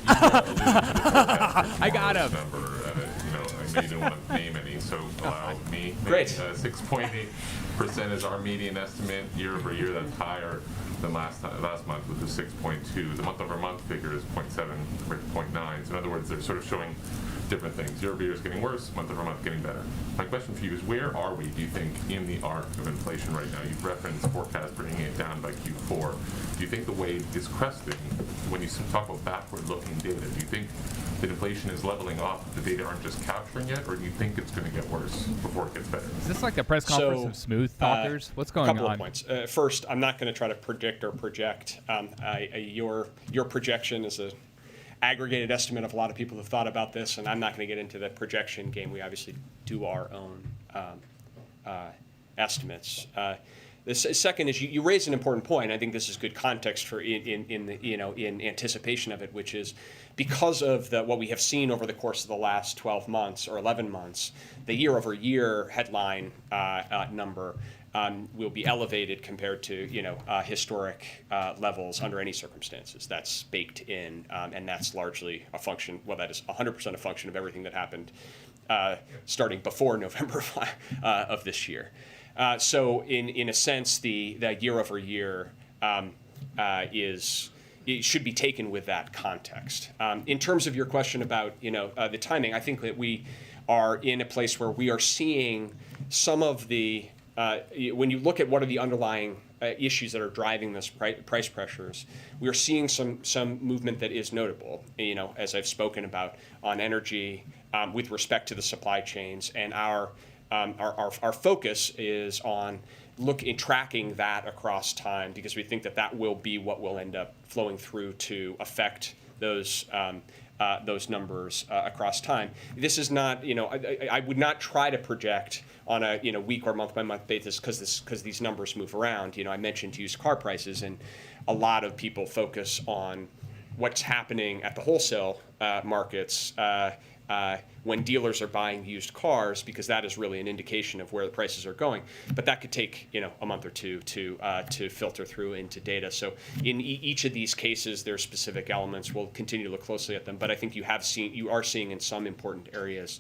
I got him. Number, I know you didn't want to name any, so allow me. Great. 6.8% is our median estimate year over year. That's higher than last month, which was 6.2. The month over month figure is 0.7 or 0.9. So in other words, they're sort of showing different things. Year over year is getting worse, month over month getting better. My question for you is, where are we, do you think, in the arc of inflation right now? You've referenced forecast bringing it down by Q4. Do you think the wave is cresting? When you talk about backward-looking data, do you think that inflation is leveling off, the data aren't just capturing it, or do you think it's going to get worse before it gets better? Is this like a press conference of smooth talkers? What's going on? A couple of points. First, I'm not going to try to predict or project. Your projection is a aggregated estimate of a lot of people who've thought about this, and I'm not going to get into the projection game. We obviously do our own estimates. The second is you raise an important point. I think this is good context for in anticipation of it, which is because of what we have seen over the course of the last 12 months or 11 months, the year-over-year headline number will be elevated compared to historic levels under any circumstances. That's baked in, and that's largely a function. Well, that is 100% a function of everything that happened starting before November of this year. So, in a sense, the year-over-year it should be taken with that context. In terms of your question about the timing, I think that we are in a place where we are seeing some of the when you look at what are the underlying issues that are driving this price pressures, we are seeing some movement that is notable. As I've spoken about on energy, with respect to the supply chains, and our focus is on tracking that across time, because we think that will be what will end up flowing through to affect those numbers across time. This is not, I would not try to project on a week or month by month basis because these numbers move around. I mentioned used car prices, and a lot of people focus on what's happening at the wholesale markets when dealers are buying used cars, because that is really an indication of where the prices are going. But that could take a month or two to filter through into data. So in each of these cases, there are specific elements. We'll continue to look closely at them. But I think you are seeing in some important areas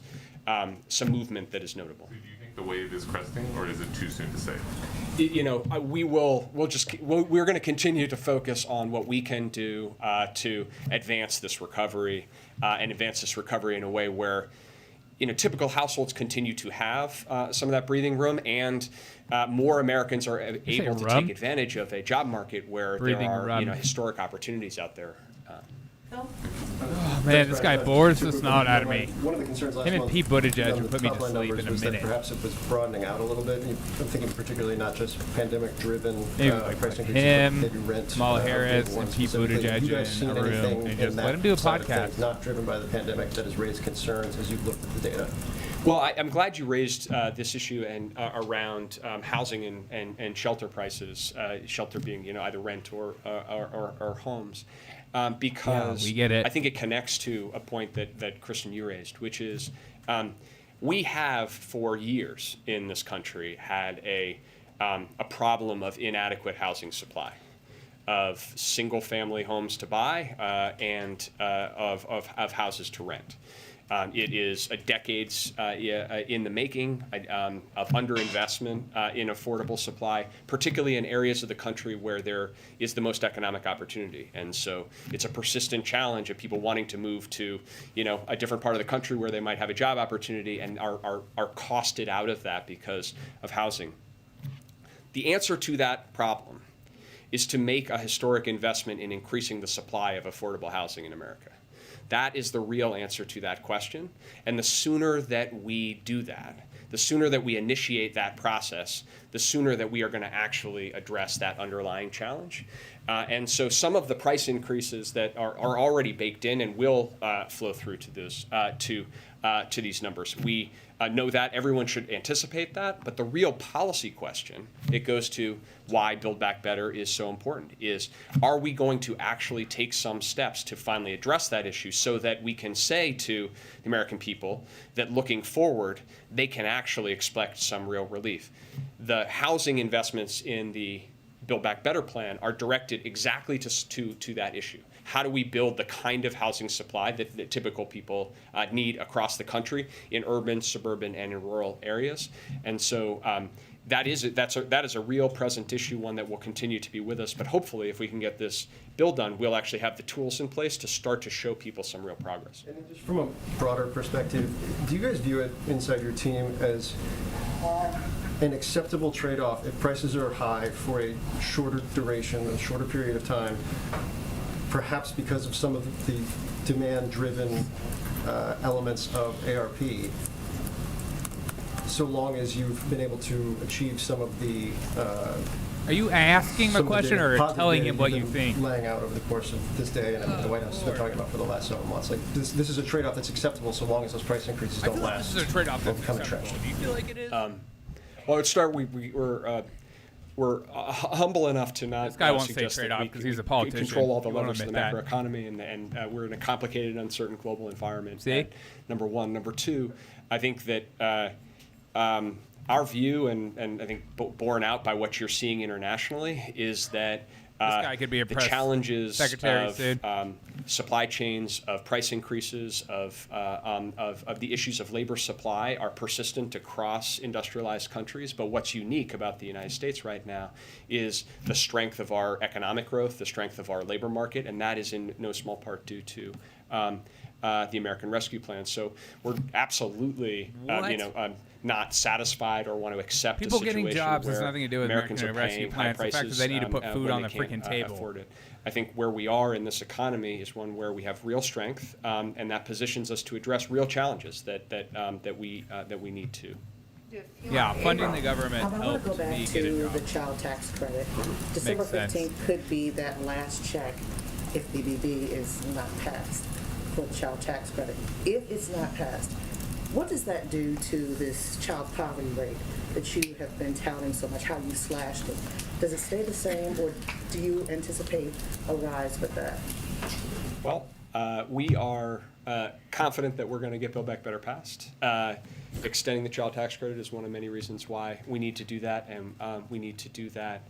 some movement that is notable. Do you think the wave is cresting, or is it too soon to say? We're going to continue to focus on what we can do to advance this recovery and advance this recovery in a way where typical households continue to have some of that breathing room, and more Americans are able to take advantage of a job market where there are historic opportunities out there. Oh man, this guy bores the snot out of me. One of the concerns last Him and month Pete Buttigieg on would the put me to top line sleep numbers in a was that minute. perhaps it was broadening out a little bit. I'm thinking particularly not just pandemic-driven price increases, him, but maybe rent. Kamala Harris, and Pete Buttigieg in a room, and just let him do a podcast. Not driven by the pandemic that has raised concerns as you've looked at the data. Well, I'm glad you raised this issue and around housing and shelter prices, shelter being either rent or homes, because we get it. I think it connects to a point that Kristen, you raised, which is we have for years in this country had a problem of inadequate housing supply, of single-family homes to buy and of houses to rent. It is decades in the making of underinvestment in affordable supply, particularly in areas of the country where there is the most economic opportunity. And so it's a persistent challenge of people wanting to move to a different part of the country where they might have a job opportunity and are costed out of that because of housing. The answer to that problem is to make a historic investment in increasing the supply of affordable housing in America. That is the real answer to that question. And the sooner that we do that, the sooner that we initiate that process, the sooner that we are going to actually address that underlying challenge. And so some of the price increases that are already baked in and will flow through to those to these numbers. We know that everyone should anticipate that, but the real policy question, it goes to why Build Back Better is so important, is are we going to actually take some steps to finally address that issue so that we can say to the American people that looking forward, they can actually expect some real relief. The housing investments in the Build Back Better plan are directed exactly to that issue. How do we build the kind of housing supply that typical people need across the country in urban, suburban, and in rural areas? And so that is a real present issue, one that will continue to be with us. But hopefully, if we can get this bill done, we'll actually have the tools in place to start to show people some real progress. And just from a broader perspective, do you guys view it inside your team as an acceptable trade-off if prices are high for a shorter duration, a shorter period of time, perhaps because of some of the demand-driven elements of ARP, so long as you've been able to achieve some of the Are you asking a question or telling him what you think? Laying out over the course of this day and the White House has been talking about for the last several months. Like this is a trade-off that's acceptable so long as those price increases don't last. This is a trade-off that's acceptable. Do you feel like it is? Well, let's start. We're humble enough to not This guy won't say suggest that trade-off we because he's a politician. control all the You won't levers of the admit that. macroeconomy, and we're in a complicated, uncertain global environment. See? Number one. Number two, I think that our view, and I think borne out by what you're seeing internationally, is that This guy could be a the press challenges secretary of soon. supply chains, of price increases, of the issues of labor supply are persistent across industrialized countries. But what's unique about the United States right now is the strength of our economic growth, the strength of our labor market, and that is in no small part due to the American Rescue Plan. So we're absolutely, not satisfied or want to accept People a situation getting jobs has where nothing to do with Americans American are Rescue paying high Plans. The fact prices is they need to put food when on they the can't freaking table. afford it. I think where we are in this economy is one where we have real strength, and that positions us to address real challenges that we need to. Yeah, funding the government I want helps to go back me get a to job. the child tax credit. December sense. 15th could be that last check if BBB is not passed for the child tax credit. If it's not passed, what does that do to this child poverty rate that you have been touting so much, how you slashed it? Does it stay the same, or do you anticipate a rise with that? Well, we are confident that we're going to get Build Back Better passed. Extending the child tax credit is one of many reasons why we need to do that, and we need to do that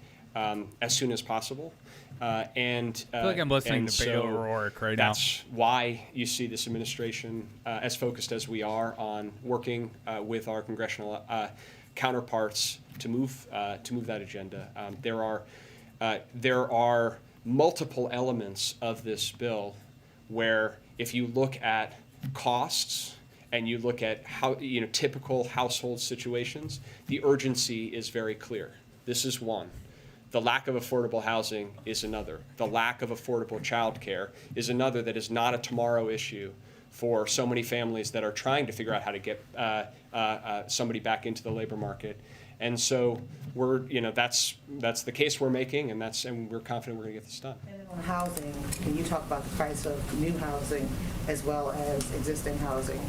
as soon as possible. I feel like I'm listening to Beto O'Rourke right now. That's why you see this administration as focused as we are on working with our congressional counterparts to move that agenda. There are multiple elements of this bill where, if you look at costs and you look at how typical household situations, the urgency is very clear. This is one. The lack of affordable housing is another. The lack of affordable childcare is another that is not a tomorrow issue for so many families that are trying to figure out how to get somebody back into the labor market. And so that's the case we're making, and we're confident we're going to get this done. And on housing, can you talk about the price of new housing as well as existing housing?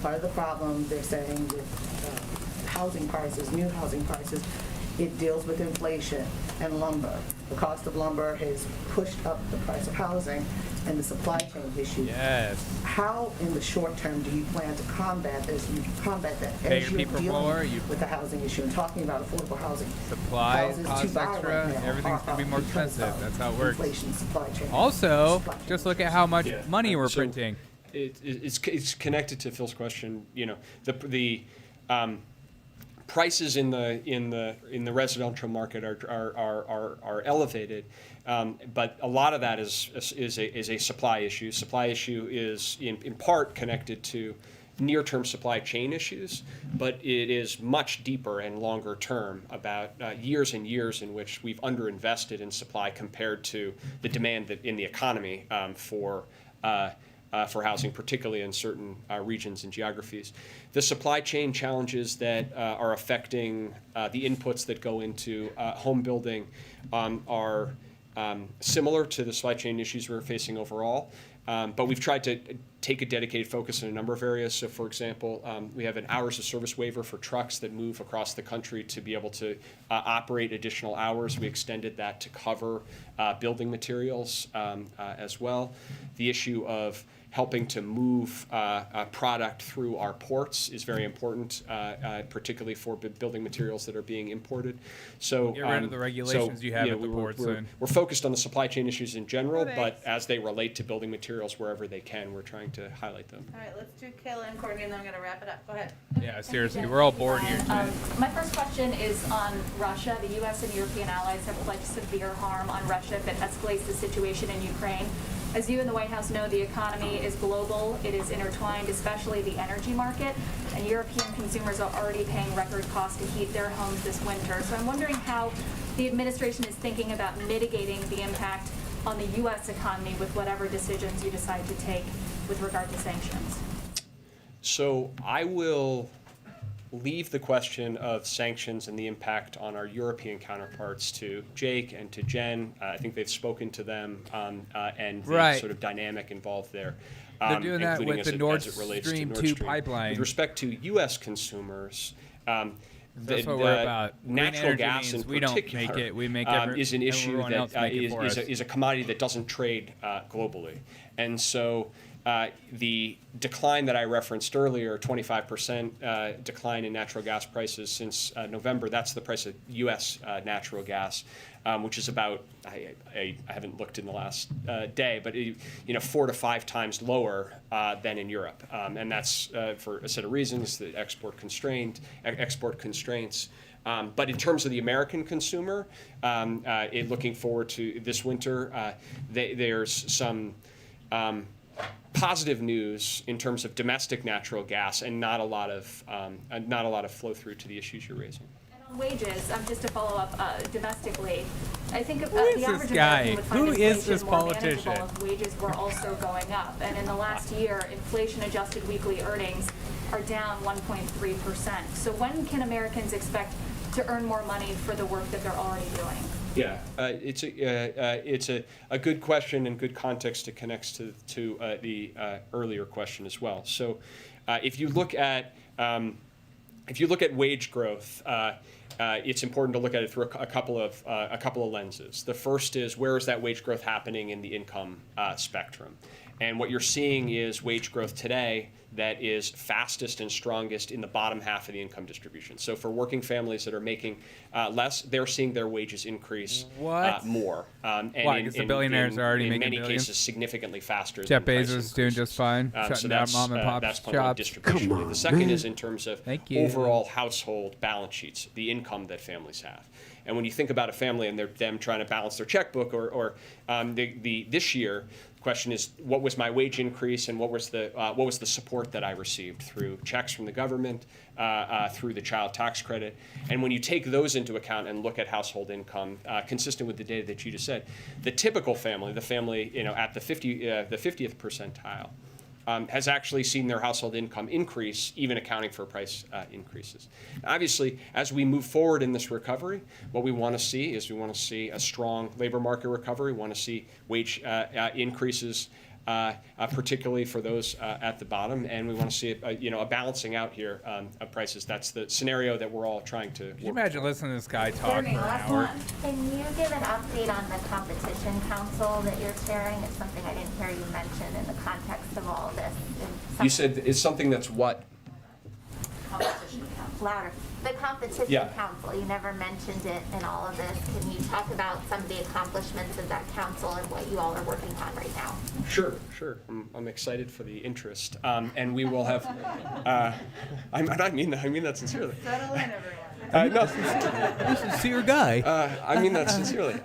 Part of the problem they're saying with housing prices, new housing prices, it deals with inflation and lumber. The cost of lumber has pushed up the price of housing and the supply chain issue. Yes. How, in the short term, do you plan to combat that Pay as your you're people dealing more, with the housing issue and talking about affordable housing? Supply Houses costs to buy extra, right now everything's are going to be more up because expensive. of That's how it works. Inflation, supply chain. Also, Supply chain. just look at how much money we're So printing. It's connected to Phil's question. The prices in the residential market are elevated, but a lot of that is a supply issue. Supply issue is in part connected to near-term supply chain issues, but it is much deeper and longer term, about years and years in which we've underinvested in supply compared to the demand in the economy for housing, particularly in certain regions and geographies. The supply chain challenges that are affecting the inputs that go into home building are similar to the supply chain issues we're facing overall. But we've tried to take a dedicated focus in a number of areas. So, for example, we have an hours of service waiver for trucks that move across the country to be able to operate additional hours. We extended that to cover building materials as well. The issue of helping to move product through our ports is very important, particularly for building materials that are being imported. So Get rid of the regulations you have at the ports. We're focused on the supply chain issues in general, but as they relate to building materials wherever they can, we're trying to highlight them. All right, let's do Kayla and Courtney, and then I'm going to wrap it up. Go ahead. Yeah, seriously, we're all bored here today. My first question is on Russia. The U.S. and European allies have pledged severe harm on Russia if it escalates the situation in Ukraine. As you in the White House know, the economy is global. It is intertwined, especially the energy market. And European consumers are already paying record costs to heat their homes this winter. So I'm wondering how the administration is thinking about mitigating the impact on the U.S. economy with whatever decisions you decide to take with regard to sanctions? So I will leave the question of sanctions and the impact on our European counterparts to Jake and to Jen. I think they've spoken to them and the sort of dynamic involved there. They're doing that with the Nord Stream 2 pipeline. With respect to U.S. consumers, that's what we're about. Natural gas in we particular don't make it. We make is an issue that is a commodity that doesn't trade globally. And so the decline that I referenced earlier, 25% decline in natural gas prices since November, that's the price of U.S. Natural gas, which is about, I haven't looked in the last day, but 4 to 5 times lower than in Europe. And that's for a set of reasons, the export constraints. But in terms of the American consumer, looking forward to this winter, there's some positive news in terms of domestic natural gas, and not a lot of flow through to the issues you're raising. And on wages, just to follow up domestically, I think Who is the this average guy? American would find Who is inflation this more politician? manageable if wages were also going up. And in the last year, inflation-adjusted weekly earnings are down 1.3%. So when can Americans expect to earn more money for the work that they're already doing? Yeah, it's a good question and good context to connect to the earlier question as well. So, if you look at wage growth, it's important to look at it through a couple of lenses. The first is, where is that wage growth happening in the income spectrum? And what you're seeing is wage growth today that is fastest and strongest in the bottom half of the income distribution. So for working families that are making less, they're seeing their wages increase more. And why? Because the billionaires are already making billions? In many billions? cases, significantly faster. Jeff than price Bezos is doing just fine, shutting down mom and pop that's shops. distribution. The second is in terms of overall household balance sheets, the income that families have. And when you think about a family and them trying to balance their checkbook, or this year, the question is, what was my wage increase, and what was the support that I received through checks from the government, through the child tax credit. And when you take those into account and look at household income, consistent with the data that you just said, the typical family, the family at the 50th percentile, has actually seen their household income increase, even accounting for price increases. Obviously, as we move forward in this recovery, what we want to see is a strong labor market recovery. We want to see wage increases, particularly for those at the bottom, and we want to see a balancing out here of prices. That's the scenario that we're all trying to work. Can you imagine listening to this guy talk for an hour? Can you give an update on the Competition Council that you're chairing? It's something I didn't hear you mention in the context of all of this. You said it's something that's what? Competition Council. Louder. The Competition Council. You never mentioned it in all of this. Can you talk about some of the accomplishments of that council and what you all are working on right now? Sure. I'm excited for the interest, and we will have. I mean that sincerely. Settle in, everyone. No, sincere guy. I mean that sincerely.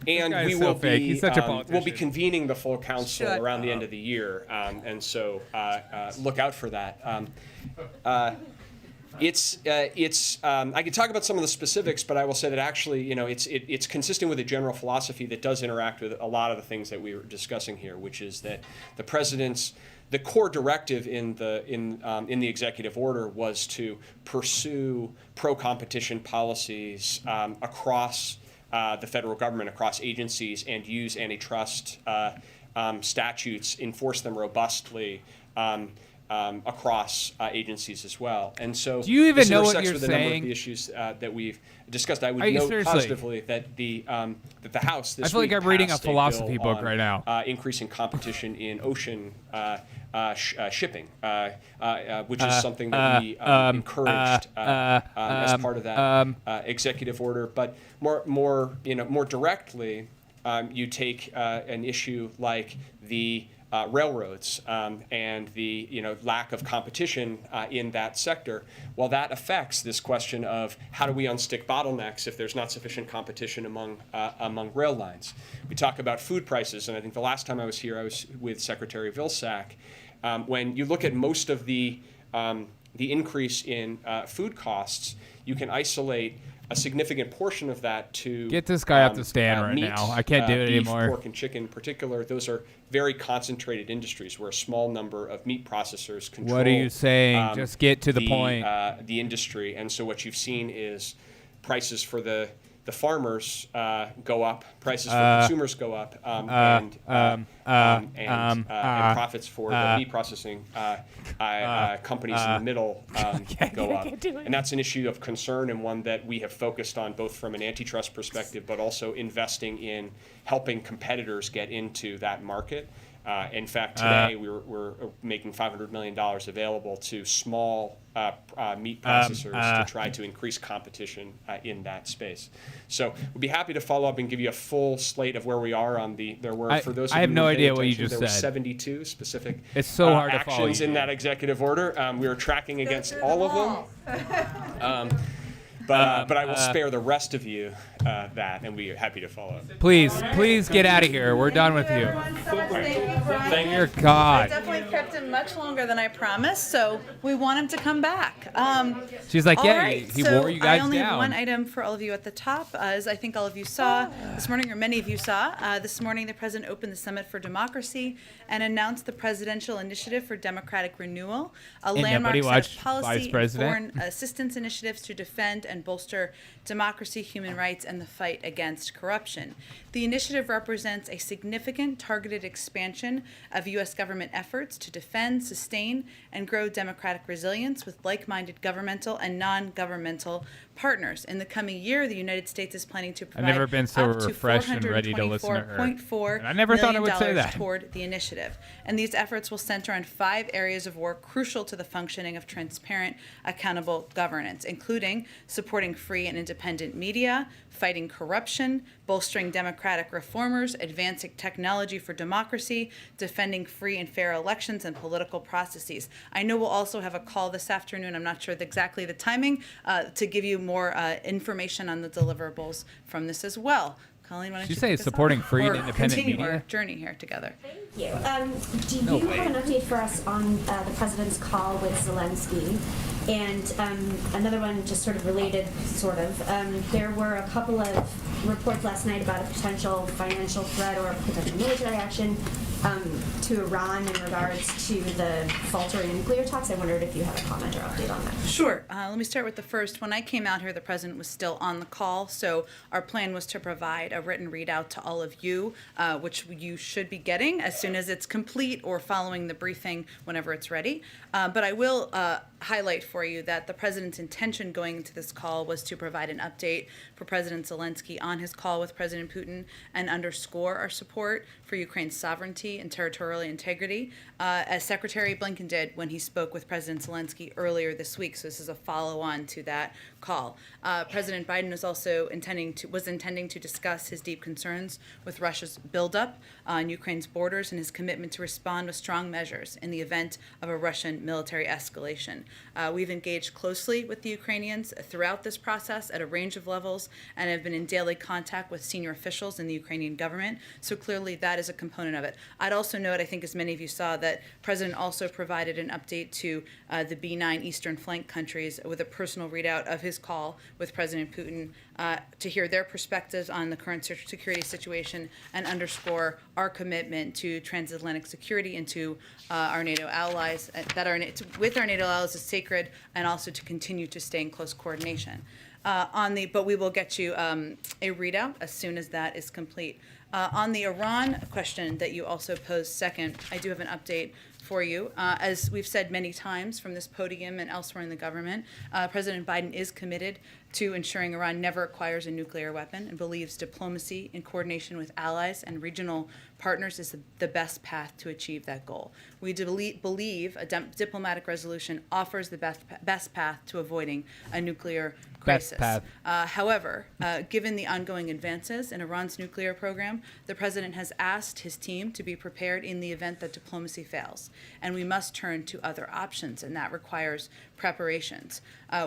And we will be He's such a politician. we'll be convening the full council around the end of the year, and so look out for that. I could talk about some of the specifics, but I will say that actually, it's consistent with a general philosophy that does interact with a lot of the things that we were discussing here, which is that the core directive in the executive order was to pursue pro-competition policies across the federal government, across agencies, and use antitrust statutes, enforce them robustly across agencies as well. And so, do you even know what you're saying? With a number of the issues that we've discussed. I would note positively that the House this week I feel like I'm reading a passed philosophy bill book right now. Increasing competition in ocean shipping, which is something that we encouraged as part of that executive order. But more directly, you take an issue like the railroads and the lack of competition in that sector. Well, that affects this question of how do we unstick bottlenecks if there's not sufficient competition among rail lines. We talk about food prices, and I think the last time I was here, I was with Secretary Vilsack. When you look at most of the increase in food costs, you can isolate a significant portion of that to Get this guy off the stand right meat, now. I can't do it beef, anymore. Pork and chicken in particular, those are very concentrated industries where a small number of meat processors control. What are you saying? Just get to the point. The industry, and so what you've seen is prices for the farmers go up, prices for consumers go up, and profits for the meat processing companies in the middle go up. And that's an issue of concern, and one that we have focused on both from an antitrust perspective, but also investing in helping competitors get into that market. In fact, today we're making $500 million available to small meat processors to try to increase competition in that space. So we'll be happy to follow up and give you a full slate of where we are on there were, for those of I have you no who paid idea what you attention, just there said. were 72 specific It's so hard to follow actions you. in that executive order. We were tracking against all of them. But I will spare the rest of you that, and we are happy to follow up. Please get out of here. We're done with you. Thank you, Dear God. I definitely kept him much longer than I promised, so we want him to come back. She's like, all yeah, right, he so wore you guys I only have down. one item for all of you at the top. As I think all of you saw this morning, or many of you saw, this morning the President opened the Summit for Democracy and announced the Presidential Initiative for Democratic Renewal, a Ain't landmark nobody set watched of policy Vice and President. foreign assistance initiatives to defend and bolster democracy, human rights, and the fight against corruption. The initiative represents a significant targeted expansion of U.S. government efforts to defend, sustain, and grow democratic resilience with like-minded governmental and non-governmental partners. In the coming year, the United States is planning to provide never been so up to refreshed and ready to listen to her. $424.4 And I never thought I would say million that. toward the initiative. And these efforts will center on 5 areas of work crucial to the functioning of transparent, accountable governance, including supporting free and independent media, fighting corruption, bolstering democratic reformers, advancing technology for democracy, defending free and fair elections and political processes. I know we'll also have a call this afternoon, I'm not sure exactly the timing, to give you more information on the deliverables from this as well. Colleen, why don't Did you you say kick us supporting off? free and Or independent continue media? our journey here together. Do you have an way. update for us on the president's call with Zelensky? And another one, just sort of related, there were a couple of reports last night about a potential financial threat or potential military action to Iran in regards to the faltering nuclear talks. I wondered if you had a comment or update on that. Sure. Let me start with the first. When I came out here, the president was still on the call, so our plan was to provide a written readout to all of you, which you should be getting as soon as it's complete or following the briefing whenever it's ready. But I will highlight for you that the president's intention going into this call was to provide an update for President Zelensky on his call with President Putin and underscore our support for Ukraine's sovereignty and territorial integrity, as Secretary Blinken did when he spoke with President Zelensky earlier this week. So this is a follow-on to that call. President Biden was also intending to discuss his deep concerns with Russia's buildup on Ukraine's borders and his commitment to respond with strong measures in the event of a Russian military escalation. We've engaged closely with the Ukrainians throughout this process at a range of levels and have been in daily contact with senior officials in the Ukrainian government. So clearly that is a component of it. I'd also note, I think as many of you saw, that President also provided an update to the B9 Eastern Flank countries with a personal readout of his call with President Putin to hear their perspectives on the current security situation and underscore our commitment to transatlantic security and to our NATO allies, with our NATO allies is sacred, and also to continue to stay in close coordination. But we will get you a readout as soon as that is complete. On the Iran question that you also posed second, I do have an update for you. As we've said many times from this podium and elsewhere in the government, President Biden is committed to ensuring Iran never acquires a nuclear weapon and believes diplomacy in coordination with allies and regional partners is the best path to achieve that goal. We believe a diplomatic resolution offers the best path to avoiding a nuclear crisis. However, given the ongoing advances in Iran's nuclear program, the president has asked his team to be prepared in the event that diplomacy fails. And we must turn to other options, and that requires preparations.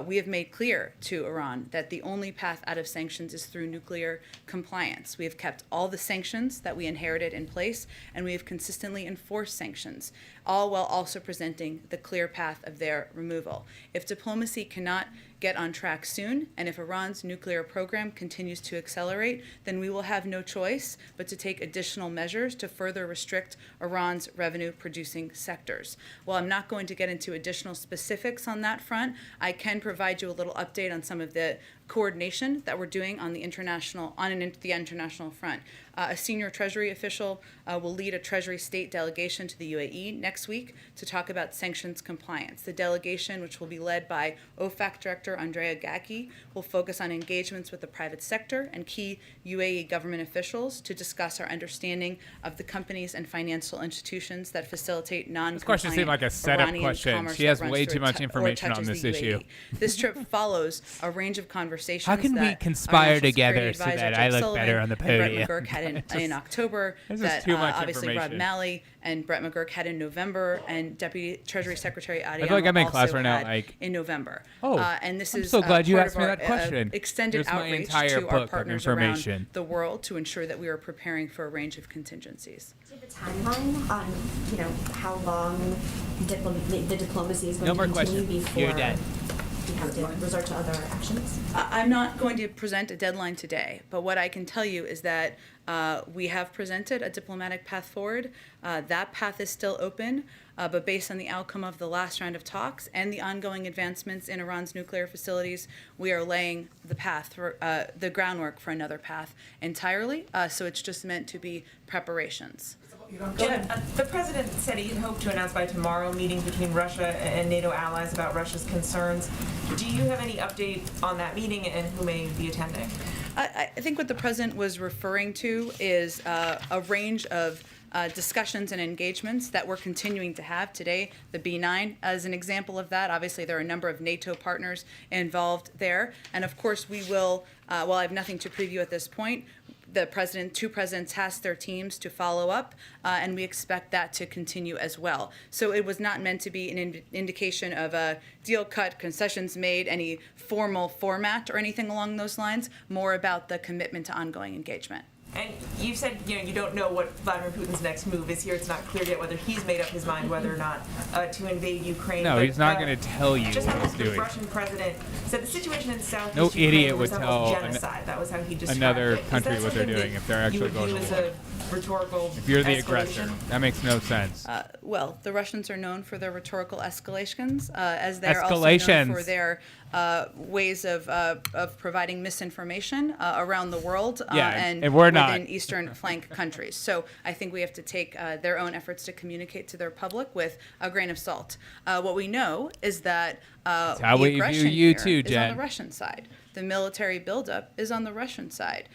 We have made clear to Iran that the only path out of sanctions is through nuclear compliance. We have kept all the sanctions that we inherited in place, and we have consistently enforced sanctions, all while also presenting the clear path of their removal. If diplomacy cannot get on track soon, and if Iran's nuclear program continues to accelerate, then we will have no choice but to take additional measures to further restrict Iran's revenue-producing sectors. While I'm not going to get into additional specifics on that front, I can provide you a little update on some of the coordination that we're doing on the international front. A senior Treasury official will lead a Treasury state delegation to the UAE next week to talk about sanctions compliance. The delegation, which will be led by OFAC Director Andrea Gacki, will focus on engagements with the private sector and key UAE government officials to discuss our understanding of the companies and financial institutions that facilitate non-compliant This question seemed like a setup Iranian question. commerce She has that runs way through too much or information on touches this the issue. UAE. This trip follows a range of conversations. How can we that conspire our National together Security so Advisor, that Jake I look Sullivan, better on the and Brett podium? McGurk had in October, This is that too much obviously Rob information. Malley and Brett McGurk had in November, and Deputy Treasury Secretary Adeyemo feel like I'm in class also right now, had like, in November. oh, And this I'm is so glad you part asked of me our, that question. extended Here's my outreach entire to book our of partners information. around the world to ensure that we are preparing for a range of contingencies. Do you have a timeline on, how long the diplomacy is going No to more continue questions. before You're dead. we have to resort to other actions? I'm not going to present a deadline today, but what I can tell you is that we have presented a diplomatic path forward. That path is still open, but based on the outcome of the last round of talks and the ongoing advancements in Iran's nuclear facilities, we are laying the path, the groundwork for another path entirely. So it's just meant to be preparations. Jen, the president said he hoped to announce by tomorrow meetings between Russia and NATO allies about Russia's concerns. Do you have any update on that meeting and who may be attending? I think what the president was referring to is a range of discussions and engagements that we're continuing to have today. The B9 as an example of that. Obviously, there are a number of NATO partners involved there. And of course, we will, while I have nothing to preview at this point, two presidents tasked their teams to follow up, and we expect that to continue as well. So it was not meant to be an indication of a deal cut, concessions made, any formal format or anything along those lines, more about the commitment to ongoing engagement. And you said you don't know what Vladimir Putin's next move is here. It's not clear yet whether he's made up his mind whether or not to invade Ukraine. No, but, he's not going to tell you just what he's the doing. Russian president said the situation in Southeast No Ukraine idiot would resembles tell genocide. That was how he described another it. Is country that what they're something doing that if they're actually you would going view to as war. a rhetorical If you're the escalation? aggressor, that makes no sense. Well, the Russians are known for their rhetorical escalations, as they're also known Escalations. for their ways of providing misinformation around the world and we're within not. Eastern flank countries. So I think we have to take their own efforts to communicate to their public with a grain of salt. What we know is that how the we view aggression you here too, is on Jen. the Russian side. The military buildup is on the Russian side.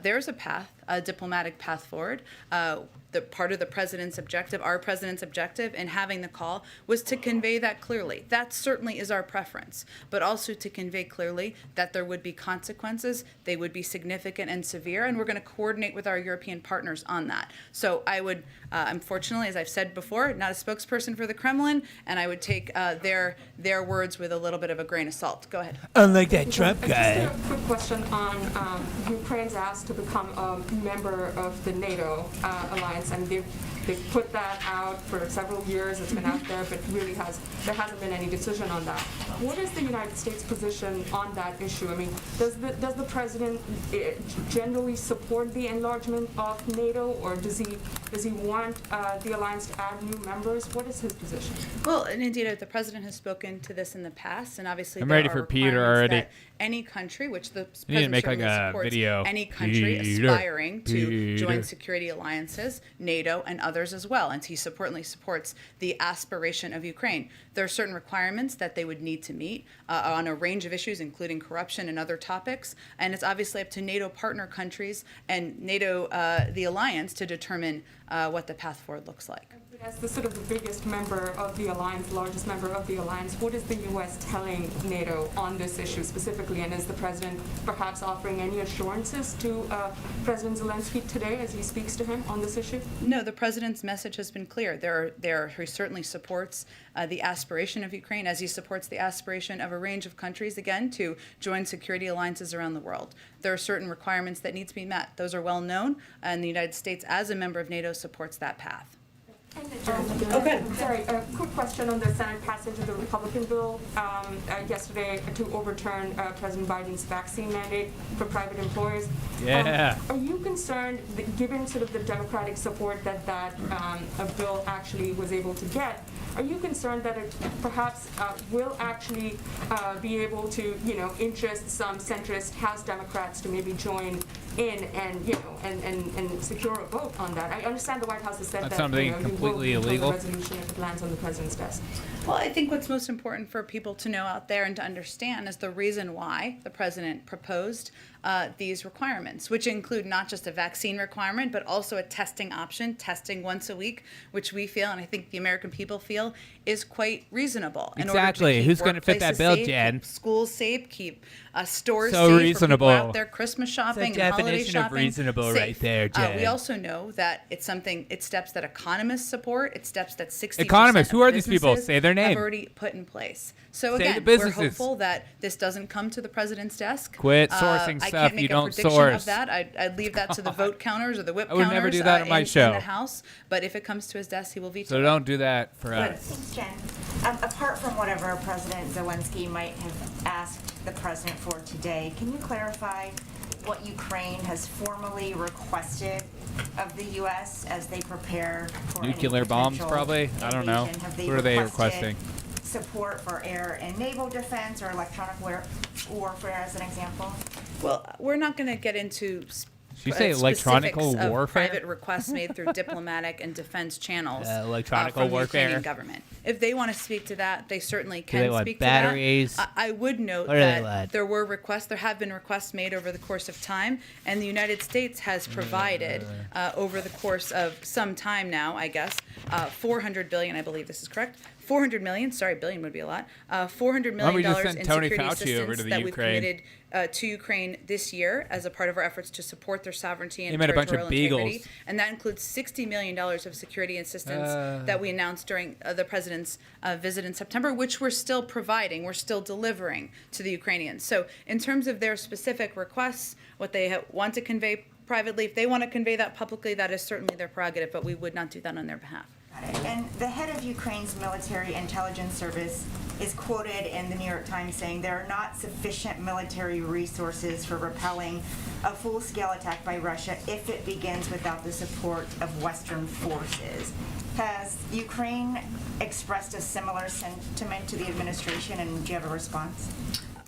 There's a path, a diplomatic path forward. The part of the president's objective, our president's objective in having the call was to convey that clearly. That certainly is our preference, but also to convey clearly that there would be consequences, they would be significant and severe, and we're going to coordinate with our European partners on that. So I would, unfortunately, as I've said before, not a spokesperson for the Kremlin, and I would take their words with a little bit of a grain of salt. Go ahead. Unlike that Trump guy. Just a quick question on Ukraine's ask to become a member of the NATO alliance, and they've put that out for several years. It's been out there, but really there hasn't been any decision on that. What is the United States position on that issue? I mean, does the president generally support the enlargement of NATO, or does he want the alliance to add new members? What is his position? Well, and indeed, the president has spoken to this in the past, and obviously I'm there ready are for Peter requirements already. that any country, which the You need to president make like certainly a supports, video. any country Peter, aspiring to Peter. join security alliances, NATO and others as well, and he certainly supports the aspiration of Ukraine. There are certain requirements that they would need to meet on a range of issues, including corruption and other topics, and it's obviously up to NATO partner countries and NATO, the alliance, to determine what the path forward looks like. As the sort of the biggest member of the alliance, largest member of the alliance, what is the U.S. telling NATO on this issue specifically? And is the president perhaps offering any assurances to President Zelensky today as he speaks to him on this issue? No, the president's message has been clear. He certainly supports the aspiration of Ukraine, as he supports the aspiration of a range of countries, again, to join security alliances around the world. There are certain requirements that need to be met. Those are well known, and the United States, as a member of NATO, supports that path. Okay. Sorry, a quick question on the Senate passage of the Republican bill yesterday to overturn President Biden's vaccine mandate for private employers. Yeah. Are you concerned, that given sort of the Democratic support that a bill actually was able to get, are you concerned that it perhaps will actually be able to, interest some centrist House Democrats to maybe join in and secure a vote on that? I understand the White House has said That's that something you completely will veto illegal. the resolution if it lands on the president's desk. Well, I think what's most important for people to know out there and to understand is the reason why the president proposed these requirements, which include not just a vaccine requirement, but also a testing option, testing once a week, which we feel, and I think the American people feel, is quite reasonable. Exactly. Who's going to fit that bill, Jen? Keep schools safe, keep stores So safe reasonable. for people out there Christmas shopping It's a and holiday definition shopping. of reasonable safe. right there, Jen. We also know that it's steps that economists support. It's steps that 60% Economists, who of are these people? businesses Say their name. Have already put in place. So Say again, the we're businesses. hopeful that this doesn't come to the president's desk. Quit sourcing I stuff can't make you a don't prediction source. of that. I'd leave that to the vote counters or the whip I would counters. never do that on my in show. the House. But if it comes to his desk, he will veto. So don't do that for us. Thanks, Jen. Apart from whatever President Zelensky might have asked the president for today, can you clarify what Ukraine has formally requested of the U.S. as they prepare for Nuclear any bombs, potential probably? I don't know. invasion? Have they What are they requested requesting? support for air and naval defense or electronic warfare, as an example? Well, we're not going to get into Did you say electronic specifics of warfare? private requests made through diplomatic and defense channels Electronic from the warfare. Ukrainian government. If they want to speak to that, they certainly Do they can want speak batteries? to that. I would note What do they that want? there have been requests made over the course of time, and the United States has provided over the course of some time now, I guess, $400 billion, I believe this is correct, $400 million, sorry, billion would be a lot, $400 Why don't we million just send in Tony security Fauci over assistance to the that we've Ukraine? committed to Ukraine this year as a part of our efforts to support their sovereignty and He made a bunch of territorial integrity. beagles. And that includes $60 million of security assistance that we announced during the president's visit in September, which we're still providing, we're still delivering to the Ukrainians. So in terms of their specific requests, what they want to convey privately, if they want to convey that publicly, that is certainly their prerogative, but we would not do that on their behalf. And the head of Ukraine's military intelligence service is quoted in the New York Times saying there are not sufficient military resources for repelling a full-scale attack by Russia if it begins without the support of Western forces. Has Ukraine expressed a similar sentiment to the administration, and do you have a response?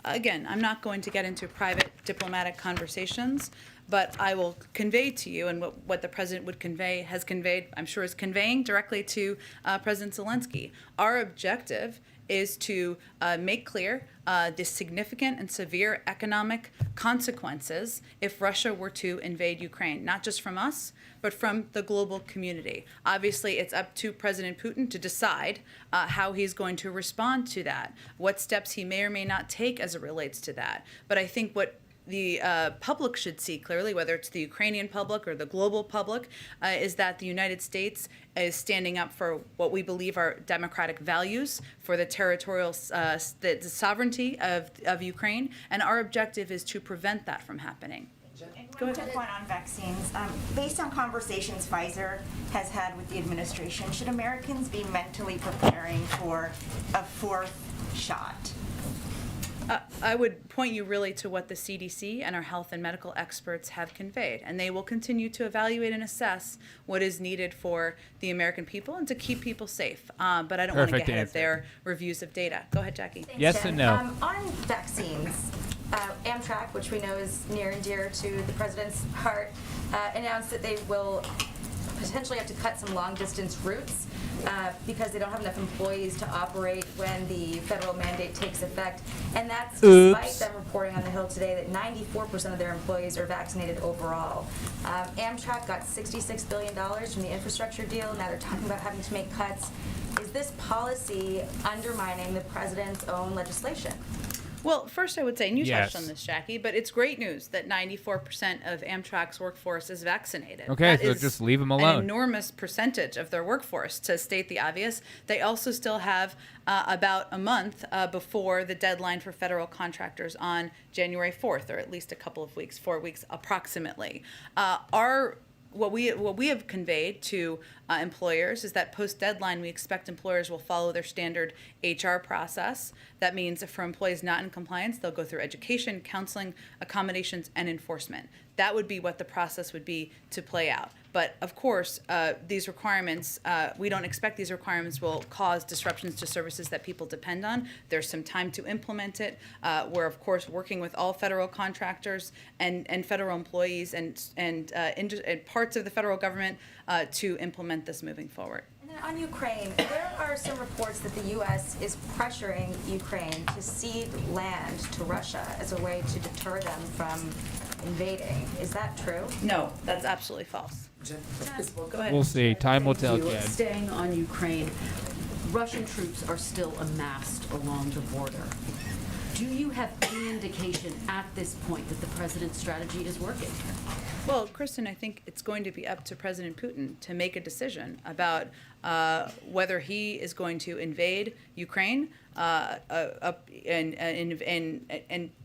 Again, I'm not going to get into private diplomatic conversations, but I will convey to you, and what the president would convey, has conveyed, I'm sure is conveying directly to President Zelensky. Our objective is to make clear the significant and severe economic consequences if Russia were to invade Ukraine, not just from us, but from the global community. Obviously, it's up to President Putin to decide how he's going to respond to that, what steps he may or may not take as it relates to that. But I think what the public should see clearly, whether it's the Ukrainian public or the global public, is that the United States is standing up for what we believe are democratic values, for the territorial the sovereignty of Ukraine, and our objective is to prevent that from happening. Go ahead. Quick one on vaccines. Based on conversations Pfizer has had with the administration, should Americans be mentally preparing for a fourth shot? I would point you really to what the CDC and our health and medical experts have conveyed, and they will continue to evaluate and assess what is needed for the American people and to keep people safe. But I don't want to get ahead of their reviews of data. Go ahead, Jackie. Thanks, Yes Jen. and no. On vaccines, Amtrak, which we know is near and dear to the president's heart, announced that they will potentially have to cut some long-distance routes because they don't have enough employees to operate when the federal mandate takes effect. And that's despite them reporting on the Hill today that 94% of their employees are vaccinated overall. Amtrak got $66 billion from the infrastructure deal. Now they're talking about having to make cuts. Is this policy undermining the president's own legislation? Well, first I would say, and you Yes. touched on this, Jackie, but it's great news that 94% of Amtrak's workforce is vaccinated. Okay, That so is just leave 'em an alone. enormous percentage of their workforce, to state the obvious. They also still have about a month before the deadline for federal contractors on January 4th, or at least a couple of weeks, 4 weeks approximately. What we have conveyed to employers is that post-deadline, we expect employers will follow their standard HR process. That means for employees not in compliance, they'll go through education, counseling, accommodations, and enforcement. That would be what the process would be to play out. But of course, these requirements, we don't expect these requirements will cause disruptions to services that people depend on. There's some time to implement it. We're of course working with all federal contractors and federal employees and parts of the federal government to implement this moving forward. And then on Ukraine, there are some reports that the U.S. is pressuring Ukraine to cede land to Russia as a way to deter them from invading. Is that true? No, that's absolutely false. Go ahead. We'll see. Time will tell, Thank you. Jen. Staying on Ukraine, Russian troops are still amassed along the border. Do you have any indication at this point that the president's strategy is working? Well, Kristen, I think it's going to be up to President Putin to make a decision about whether he is going to invade Ukraine and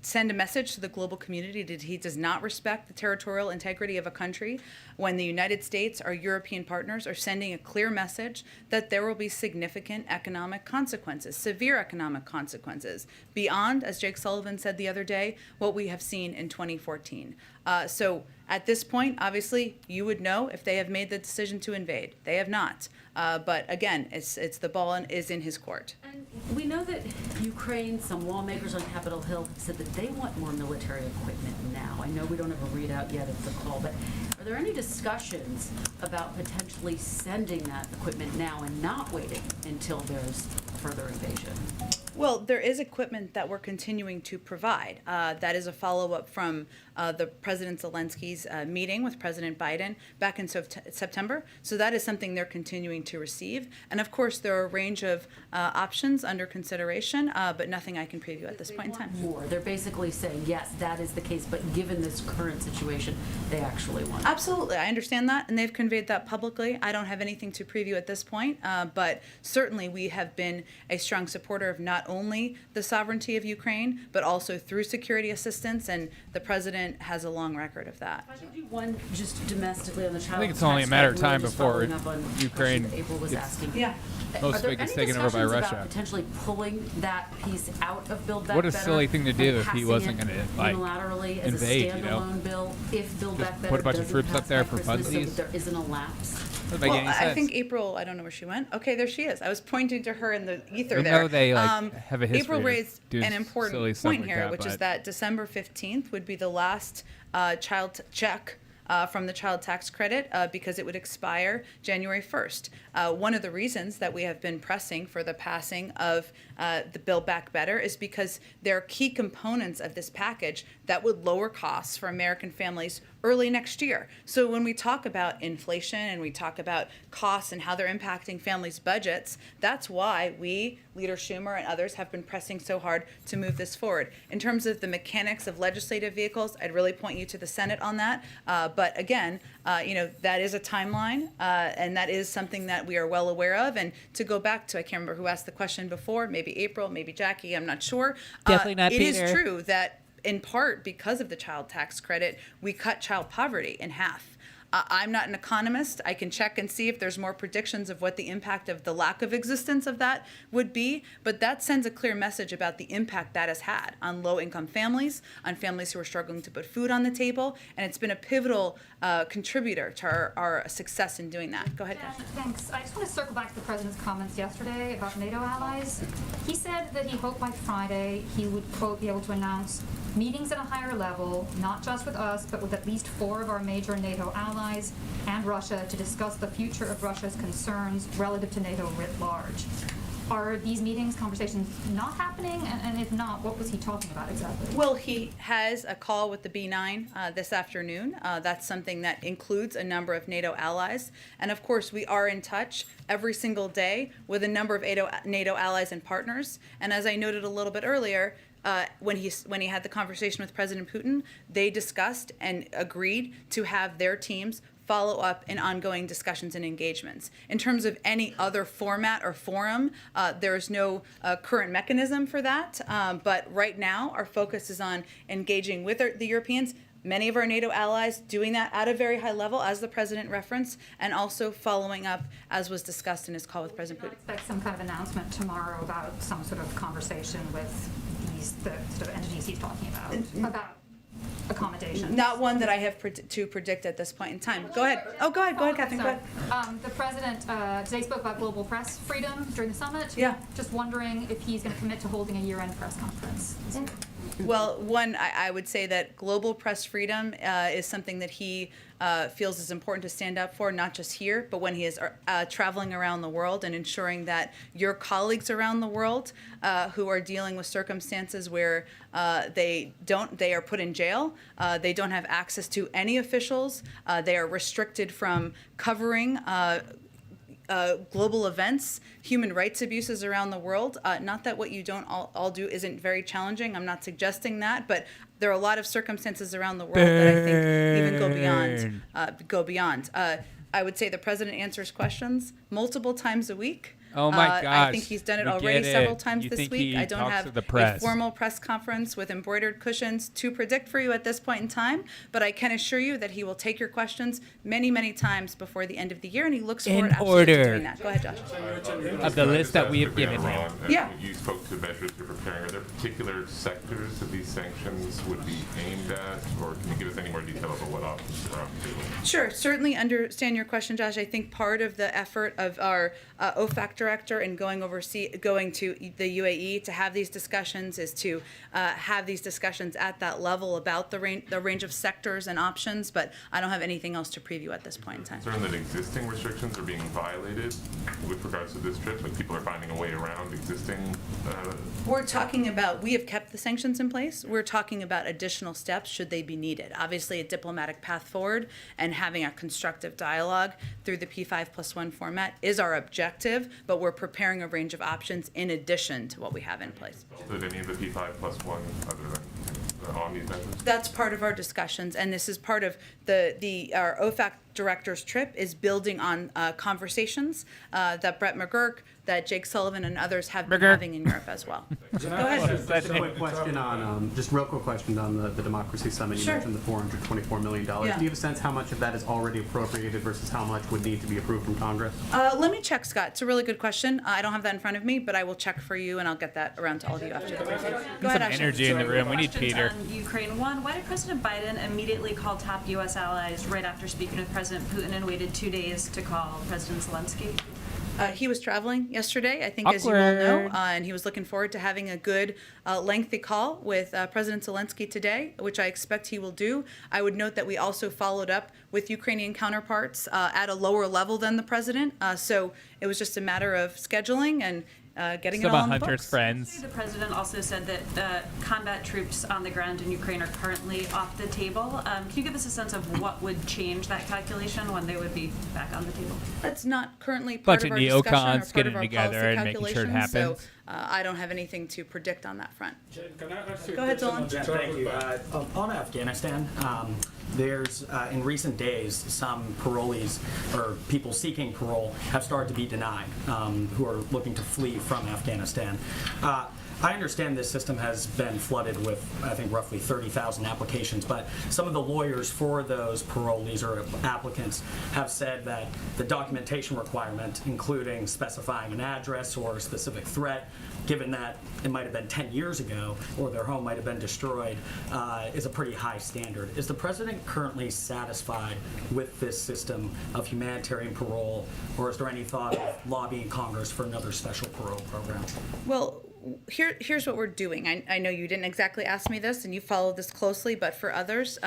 send a message to the global community that he does not respect the territorial integrity of a country, when the United States, our European partners, are sending a clear message that there will be significant economic consequences, severe economic consequences, beyond, as Jake Sullivan said the other day, what we have seen in 2014. So at this point, obviously, you would know if they have made the decision to invade. They have not. But again, it's the ball is in his court. And we know that Ukraine, some lawmakers on Capitol Hill have said that they want more military equipment now. I know we don't have a readout yet of the call, but are there any discussions about potentially sending that equipment now and not waiting until there's further invasion? Well, there is equipment that we're continuing to provide. That is a follow-up from the President Zelensky's meeting with President Biden back in September. So that is something they're continuing to receive. And of course, there are a range of options under consideration, but nothing I can preview at this point in time. More. They're basically saying, yes, that is the case, but given this current situation, they actually want it. Absolutely. I understand that, and they've conveyed that publicly. I don't have anything to preview at this point, but certainly we have been a strong supporter of not only the sovereignty of Ukraine, but also through security assistance, and the president has a long record of that. If I could do one just domestically on the child I think it's only a matter of tax time credit, just before following up on Ukraine what April was gets asking. Yeah. most Are there of it gets any taken over by discussions Russia. about potentially pulling that piece out of Build Back What a Better silly thing to do and if he passing wasn't it gonna, like, unilaterally as invade, a you know? standalone bill if Build Just Back Better put a bunch of doesn't troops pass up there by for Christmas so funsies? that there isn't a lapse? Doesn't make any I sense. think April, I don't know where she went. Okay, there she is. I was pointing to her in the ether I there. know they, have a history April of raised doing an silly important stuff point like here, that, which is but- that December 15th would be the last child check from the child tax credit because it would expire January 1st. One of the reasons that we have been pressing for the passing of the Build Back Better is because there are key components of this package that would lower costs for American families early next year. So when we talk about inflation and we talk about costs and how they're impacting families' budgets, that's why we, Leader Schumer and others, have been pressing so hard to move this forward. In terms of the mechanics of legislative vehicles, I'd really point you to the Senate on that. But again, that is a timeline, and that is something that we are well aware of. And to go back to, I can't remember who asked the question before, maybe April, maybe Jackie, I'm not sure. Definitely not It Peter. is true that in part because of the child tax credit, we cut child poverty in half. I'm not an economist. I can check and see if there's more predictions of what the impact of the lack of existence of that would be, but that sends a clear message about the impact that has had on low-income families, on families who are struggling to put food on the table, and it's been a pivotal contributor to our success in doing that. Go ahead, Dash. Thanks. I just want to circle back to the president's comments yesterday about NATO allies. He said that he hoped by Friday he would, quote, be able to announce meetings at a higher level, not just with us, but with at least 4 of our major NATO allies and Russia to discuss the future of Russia's concerns relative to NATO writ large. Are these meetings, conversations not happening? And if not, what was he talking about exactly? Well, he has a call with the B9 this afternoon. That's something that includes a number of NATO allies. And of course, we are in touch every single day with a number of NATO allies and partners. And as I noted a little bit earlier, when he had the conversation with President Putin, they discussed and agreed to have their teams follow up in ongoing discussions and engagements. In terms of any other format or forum, there is no current mechanism for that. But right now, our focus is on engaging with the Europeans, many of our NATO allies doing that at a very high level, as the President referenced, and also following up, as was discussed in his call with President Putin. I expect some kind of announcement tomorrow about some sort of conversation with the sort of entities he's talking about accommodation. Not one that I have to predict at this point in time. Go ahead. Oh, go ahead, Catherine. Go ahead. The president today spoke about global press freedom during the summit. Yeah. Just wondering if he's going to commit to holding a year-end press conference. Well, one, I would say that global press freedom is something that he feels is important to stand up for, not just here, but when he is traveling around the world and ensuring that your colleagues around the world who are dealing with circumstances where they are put in jail, they don't have access to any officials, they are restricted from covering global events, human rights abuses around the world. Not that what you don't all do isn't very challenging. I'm not suggesting that, but there are a lot of circumstances around the world that I think even go beyond. I would say the president answers questions multiple times a week. Oh my gosh. I think he's done it already several times this week. I don't have a formal press conference with embroidered cushions to predict for you at this point in time, but I can assure you that he will take your questions many, many times before the end of the year, and he looks forward absolutely to doing that. Go ahead, Josh. Of the list that we have given him. Yeah. You spoke to measures you're preparing. Are there particular sectors that these sanctions would be aimed at, or can you give us any more detail about what options are on the table? Sure. Certainly understand your question, Josh. I think part of the effort of our OFAC director and going to the UAE to have these discussions is to have these discussions at that level about the range of sectors and options, but I don't have anything else to preview at this point in time. Concerned that existing restrictions are being violated with regards to this trip, like people are finding a way around existing We're talking about, we have kept the sanctions in place. We're talking about additional steps should they be needed. Obviously, a diplomatic path forward and having a constructive dialogue through the P5+1 format is our objective, but we're preparing a range of options in addition to what we have in place. Did any of the P5+1 other than on these measures? That's part of our discussions, and this is part of our OFAC director's trip is building on conversations that Brett McGurk, that Jake Sullivan, and others have been having in Europe as well. Go ahead. Just a quick question on, real quick question on the Democracy Summit. You mentioned the $424 million. Yeah. Do you have a sense how much of that is already appropriated versus how much would need to be approved from Congress? Let me check, Scott. It's a really good question. I don't have that in front of me, but I will check for you, and I'll get that around to all of you after the briefing. Go ahead, Ashley. Energy in the room. We need Peter. On Ukraine. One, why did President Biden immediately call top U.S. allies right after speaking with President Putin and waited 2 days to call President Zelensky? He was traveling yesterday, I think, as you all know, and he was looking forward to having a good, lengthy call with President Zelensky today, which I expect he will do. I would note that we also followed up with Ukrainian counterparts at a lower level than the president, so it was just a matter of scheduling and getting it all on the books. Friends. The president also said that combat troops on the ground in Ukraine are currently off the table. Can you give us a sense of what would change that calculation when they would be back on the table? That's not currently part of our discussion or part of our policy calculation, so I don't have anything to predict on that front. Go ahead, Zolan. Thank you. On Afghanistan, there's in recent days some parolees or people seeking parole have started to be denied who are looking to flee from Afghanistan. I understand this system has been flooded with, I think, roughly 30,000 applications, but some of the lawyers for those parolees or applicants have said that the documentation requirement, including specifying an address or a specific threat, given that it might have been 10 years ago or their home might have been destroyed, is a pretty high standard. Is the president currently satisfied with this system of humanitarian parole, or is there any thought of lobbying Congress for another special parole program? Well, here's what we're doing. I know you didn't exactly ask me this, and you followed this closely, but for others,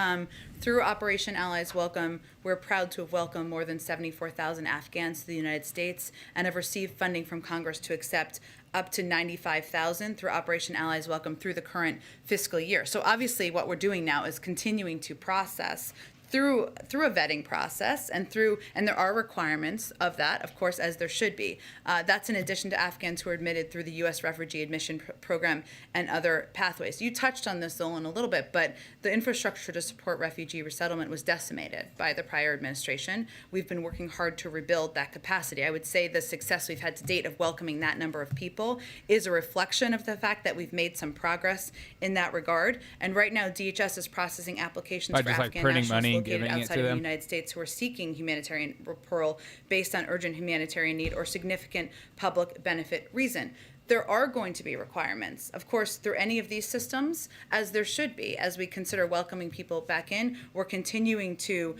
through Operation Allies Welcome, we're proud to have welcomed more than 74,000 Afghans to the United States and have received funding from Congress to accept up to 95,000 through Operation Allies Welcome through the current fiscal year. So obviously what we're doing now is continuing to process through a vetting process and there are requirements of that, of course, as there should be. That's in addition to Afghans who are admitted through the U.S. Refugee Admission Program and other pathways. You touched on this, Zolan, a little bit, but the infrastructure to support refugee resettlement was decimated by the prior administration. We've been working hard to rebuild that capacity. I would say the success we've had to date of welcoming that number of people is a reflection of the fact that we've made some progress in that regard. And right now, DHS is processing applications for Afghan nationals located outside of the United States who are seeking humanitarian referral based on urgent humanitarian need or significant public benefit reason. There are going to be requirements, of course, through any of these systems, as there should be. As we consider welcoming people back in, we're continuing to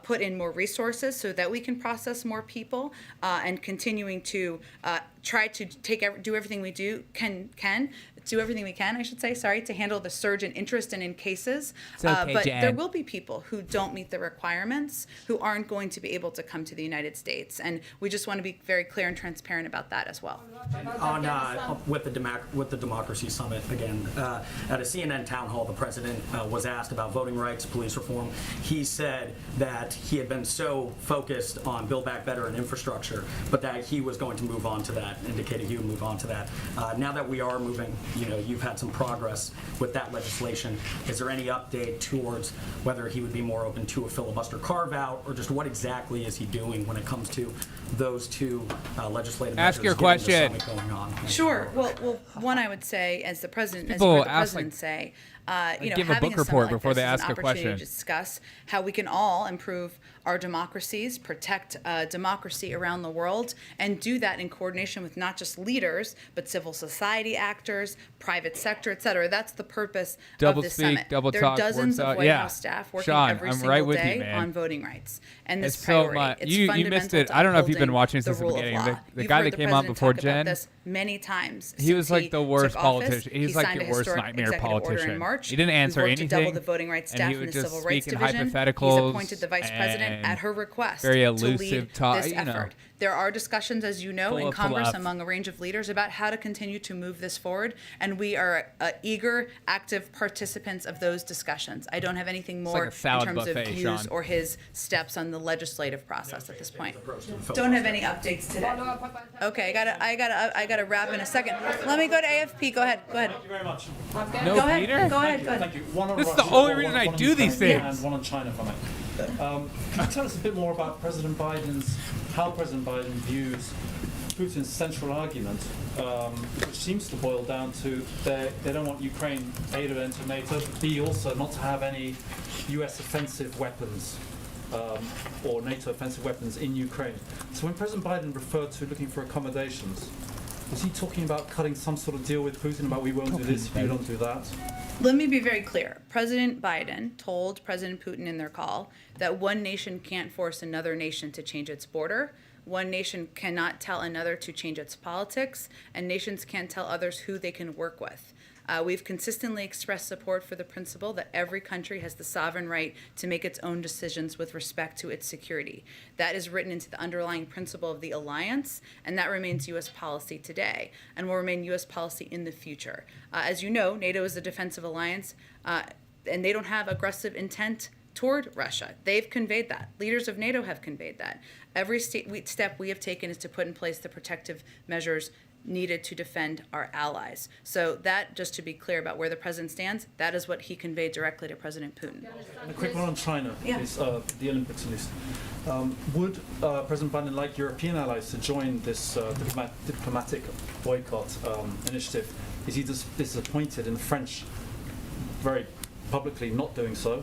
put in more resources so that we can process more people and continuing to try to do everything we do everything we can, I should say, to handle the surge in interest and in cases. It's okay, but Jan. there will be people who don't meet the requirements who aren't going to be able to come to the United States. And we just want to be very clear and transparent about that as well. With the Democracy Summit, again, at a CNN town hall, the president was asked about voting rights, police reform. He said that he had been so focused on Build Back Better and infrastructure, but that he was going to move on to that, indicating he would move on to that. Now that we are moving, you've had some progress with that legislation. Is there any update towards whether he would be more open to a filibuster carve-out, or just what exactly is he doing when it comes to those two legislative measures? Ask your question. Going on? Sure. Well, one I would say, as the president, People as you heard the ask, president say, give a having book report summit like before this they is ask an a opportunity question. to discuss how we can all improve our democracies, protect democracy around the world, and do that in coordination with not just leaders, but civil society actors, private sector, et cetera. That's the purpose Double of this speak, summit. double There talk, are dozens words out. of White Yeah. House staff working Sean, every I'm single right with you, day man. on voting rights and this It's so priority. much. It's You fundamental missed it. to I don't know if you've been upholding watching the since the rule of beginning. law. The You've guy heard that the came on president before talk about Jen, this many times. he was since like the worst took office. politician. He's He like signed your a worst historic nightmare executive order politician. in March. He didn't answer We've worked anything. to double the voting rights and staff he in would the just civil speak rights in division. hypotheticals. He's appointed the vice president and at her request very to elusive lead talk. this effort. There are discussions, as you know, Full in of Congress fluff. among a range of leaders about how to continue to move this forward, and we are eager, active participants of those discussions. I don't have anything more like a salad in terms buffet, of views Sean. or his steps on the legislative process at this point. Don't have any updates today. Okay, I gotta wrap in a second. Let me go to AFP. Go ahead. Thank you very much. No, go ahead. Peter? Go ahead. Go ahead. Thank you. One on This is Russia, the only one reason I on do these Ukraine, things. And one on China, if I may. Can you tell us a bit more about how President Biden views Putin's central argument, which seems to boil down to they don't want Ukraine, A, to enter NATO, but B, also not to have any US offensive weapons or NATO offensive weapons in Ukraine. So when President Biden referred to looking for accommodations, was he talking about cutting some sort of deal with Putin about we won't do this if you don't do that? Let me be very clear. President Biden told President Putin in their call that one nation can't force another nation to change its border. One nation cannot tell another to change its politics, and nations can't tell others who they can work with. We've consistently expressed support for the principle that every country has the sovereign right to make its own decisions with respect to its security. That is written into the underlying principle of the alliance, and that remains U.S. policy today and will remain U.S. policy in the future. As you know, NATO is a defensive alliance, and they don't have aggressive intent toward Russia. They've conveyed that. Leaders of NATO have conveyed that. Every step we have taken is to put in place the protective measures needed to defend our allies. So that, just to be clear about where the president stands, that is what he conveyed directly to President Putin. And a quick one on China, please, the Olympics at least. Would President Biden like European allies to join this diplomatic boycott initiative? Is he disappointed in the French very publicly not doing so?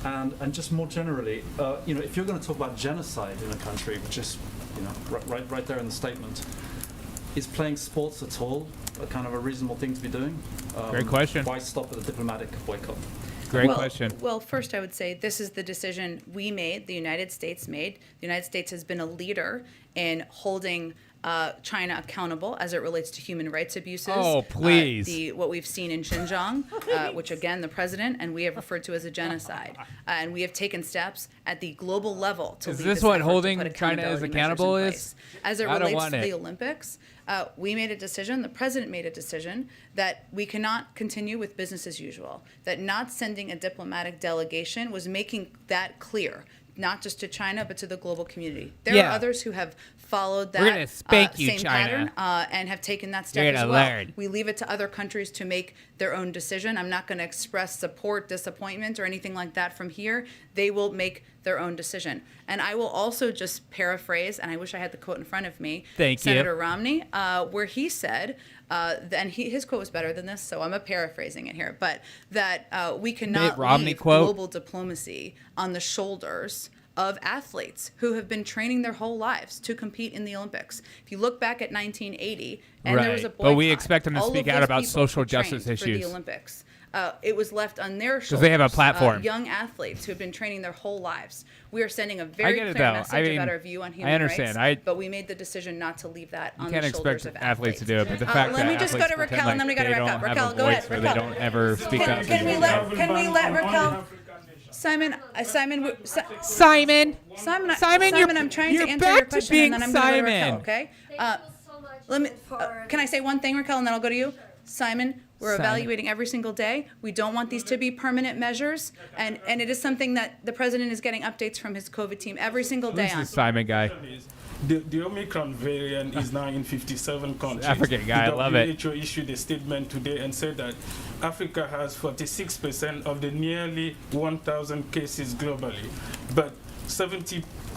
And just more generally, if you're going to talk about genocide in a country, which is right there in the statement, is playing sports at all a kind of a reasonable thing to be doing? Great question. Why stop at a diplomatic boycott? Great question. Well, first I would say this is the decision we made, the United States made. The United States has been a leader in holding China accountable as it relates to human rights abuses. Oh, please. What we've seen in Xinjiang, which again, the president and we have referred to as a genocide. And we have taken steps at the global level to Is lead this this what effort holding to put China as accountability measures accountable in is? place. As it I don't relates want to it. the Olympics, we made a decision, the president made a decision, that we cannot continue with business as usual, that not sending a diplomatic delegation was making that clear, not just to China, but to the global community. There Yeah. are others who have followed that We're gonna spank you, same China. pattern and have taken that step You're as gonna well. learn. We leave it to other countries to make their own decision. I'm not going to express support, disappointment, or anything like that from here. They will make their own decision. And I will also just paraphrase, and I wish I had the quote in front of me, Thank you. Senator Romney, where he said, his quote was better than this, so I'm paraphrasing it here, but that we cannot Romney leave quote. global diplomacy on the shoulders of athletes who have been training their whole lives to compete in the Olympics. If you look back at 1980, and there was a Right. boycott, But we expect them to all speak of out those about people social who trained justice for issues. the Olympics. It was left on their shoulders. 'Cause they have a platform. Young athletes who have been training their whole lives. We are sending a very get it, clear though. message I mean, about our view on human I understand. rights. But we made the decision not to leave that on can't the shoulders expect of athletes to do it, but the fact let that me just go athletes to pretend Raquel, and then we go to they Raquel. don't have Raquel, a go voice ahead. or Raquel. they don't ever speak up. Can we let Raquel? Simon, Simon, I'm trying you're to answer back your to question, being and then I'm going to go to Raquel. Simon. Okay. Let me. Can I say one thing, Raquel, and then I'll go to you? Simon, we're Simon. evaluating every single day. We don't want these to be permanent measures, and it is something that the president is getting updates from his COVID team every single day Who's on. this Simon guy? The Omicron variant is now in 57 countries. African guy, I love it. The WHO issued a statement today and said that Africa has 46% of the nearly 1,000 cases globally, but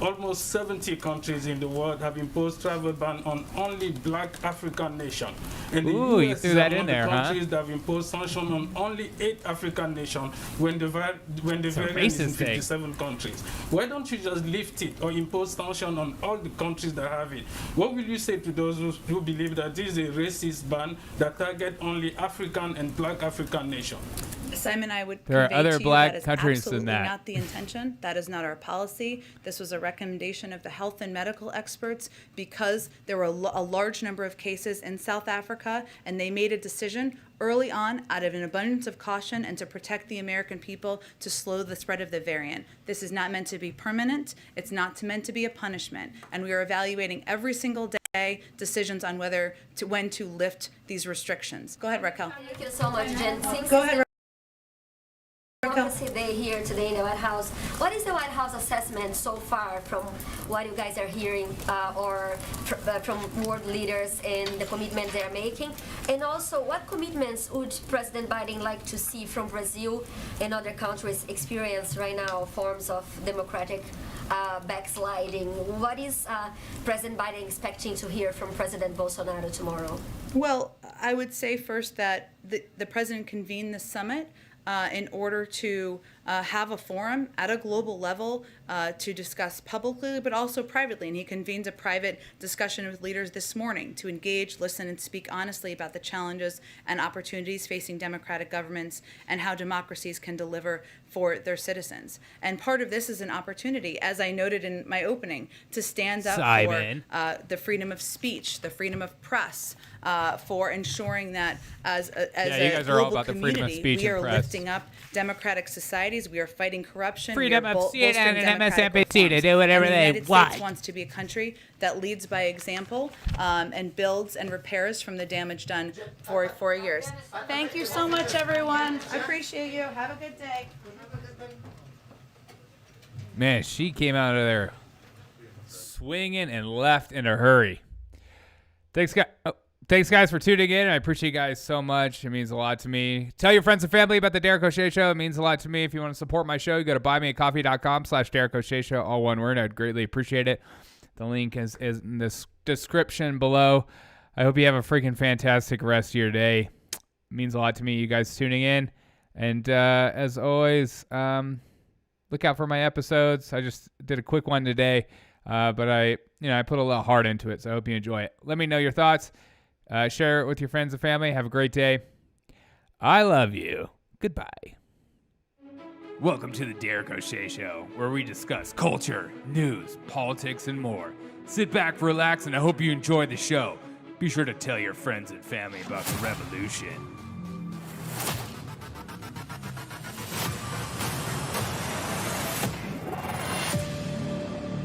almost 70 countries in the world have imposed travel ban on only black African nations. And the Ooh, you US threw is that in among there, the huh? countries that have imposed sanctions on only 8 African nations when the variant is in racist thing. 57 countries. Why don't you just lift it or impose sanctions on all the countries that have it? What will you say to those who believe that this is a racist ban that target only African and black African nations? Simon, I would There are convey other to you black that is countries than absolutely that. not the intention. That is not our policy. This was a recommendation of the health and medical experts because there were a large number of cases in South Africa, and they made a decision early on out of an abundance of caution and to protect the American people to slow the spread of the variant. This is not meant to be permanent. It's not meant to be a punishment. And we are evaluating every single day decisions on when to lift these restrictions. Go ahead, Raquel. Thank you so much, Jen. Go ahead, Democracy Day here today in the White House. What is the White House assessment so far from what you guys are hearing or from world leaders and the commitment they're making? And also, what commitments would President Biden like to see from Brazil and other countries experience right now forms of democratic backsliding? What is President Biden expecting to hear from President Bolsonaro tomorrow? Well, I would say first that the president convened this summit in order to have a forum at a global level to discuss publicly but also privately. And he convened a private discussion with leaders this morning to engage, listen, and speak honestly about the challenges and opportunities facing democratic governments and how democracies can deliver for their citizens. And part of this is an opportunity, as I noted in my opening, to stand up Simon. for the freedom of speech, the freedom of press, for ensuring that as you a guys are all global about the freedom of community, speech we and are press. lifting up democratic societies. We are fighting corruption. Freedom we are of bolstering CNN and democratic MSNBC to reforms. do whatever And they the United want. States wants to be a country that leads by example and builds and repairs from the damage done for 4 years. Thank you so much, everyone. I appreciate you. Have a good day. Man, she came out of there swinging and left in a hurry. Thanks, guys, for tuning in. I appreciate you guys so much. It means a lot to me. Tell your friends and family about the Derek O'Shea Show. It means a lot to me. If you want to support my show, you go to buymeacoffee.com/Derek O'Shea Show, all one word. I'd greatly appreciate it. The link is in the description below. I hope you have a freaking fantastic rest of your day. It means a lot to me, you guys tuning in. And as always, look out for my episodes. I just did a quick one today, but I put a little heart into it, so I hope you enjoy it. Let me know your thoughts. Share it with your friends and family. Have a great day. I love you. Goodbye. Welcome to the Derek O'Shea Show, where we discuss culture, news, politics, and more. Sit back, relax, and I hope you enjoy the show. Be sure to tell your friends and family about the revolution.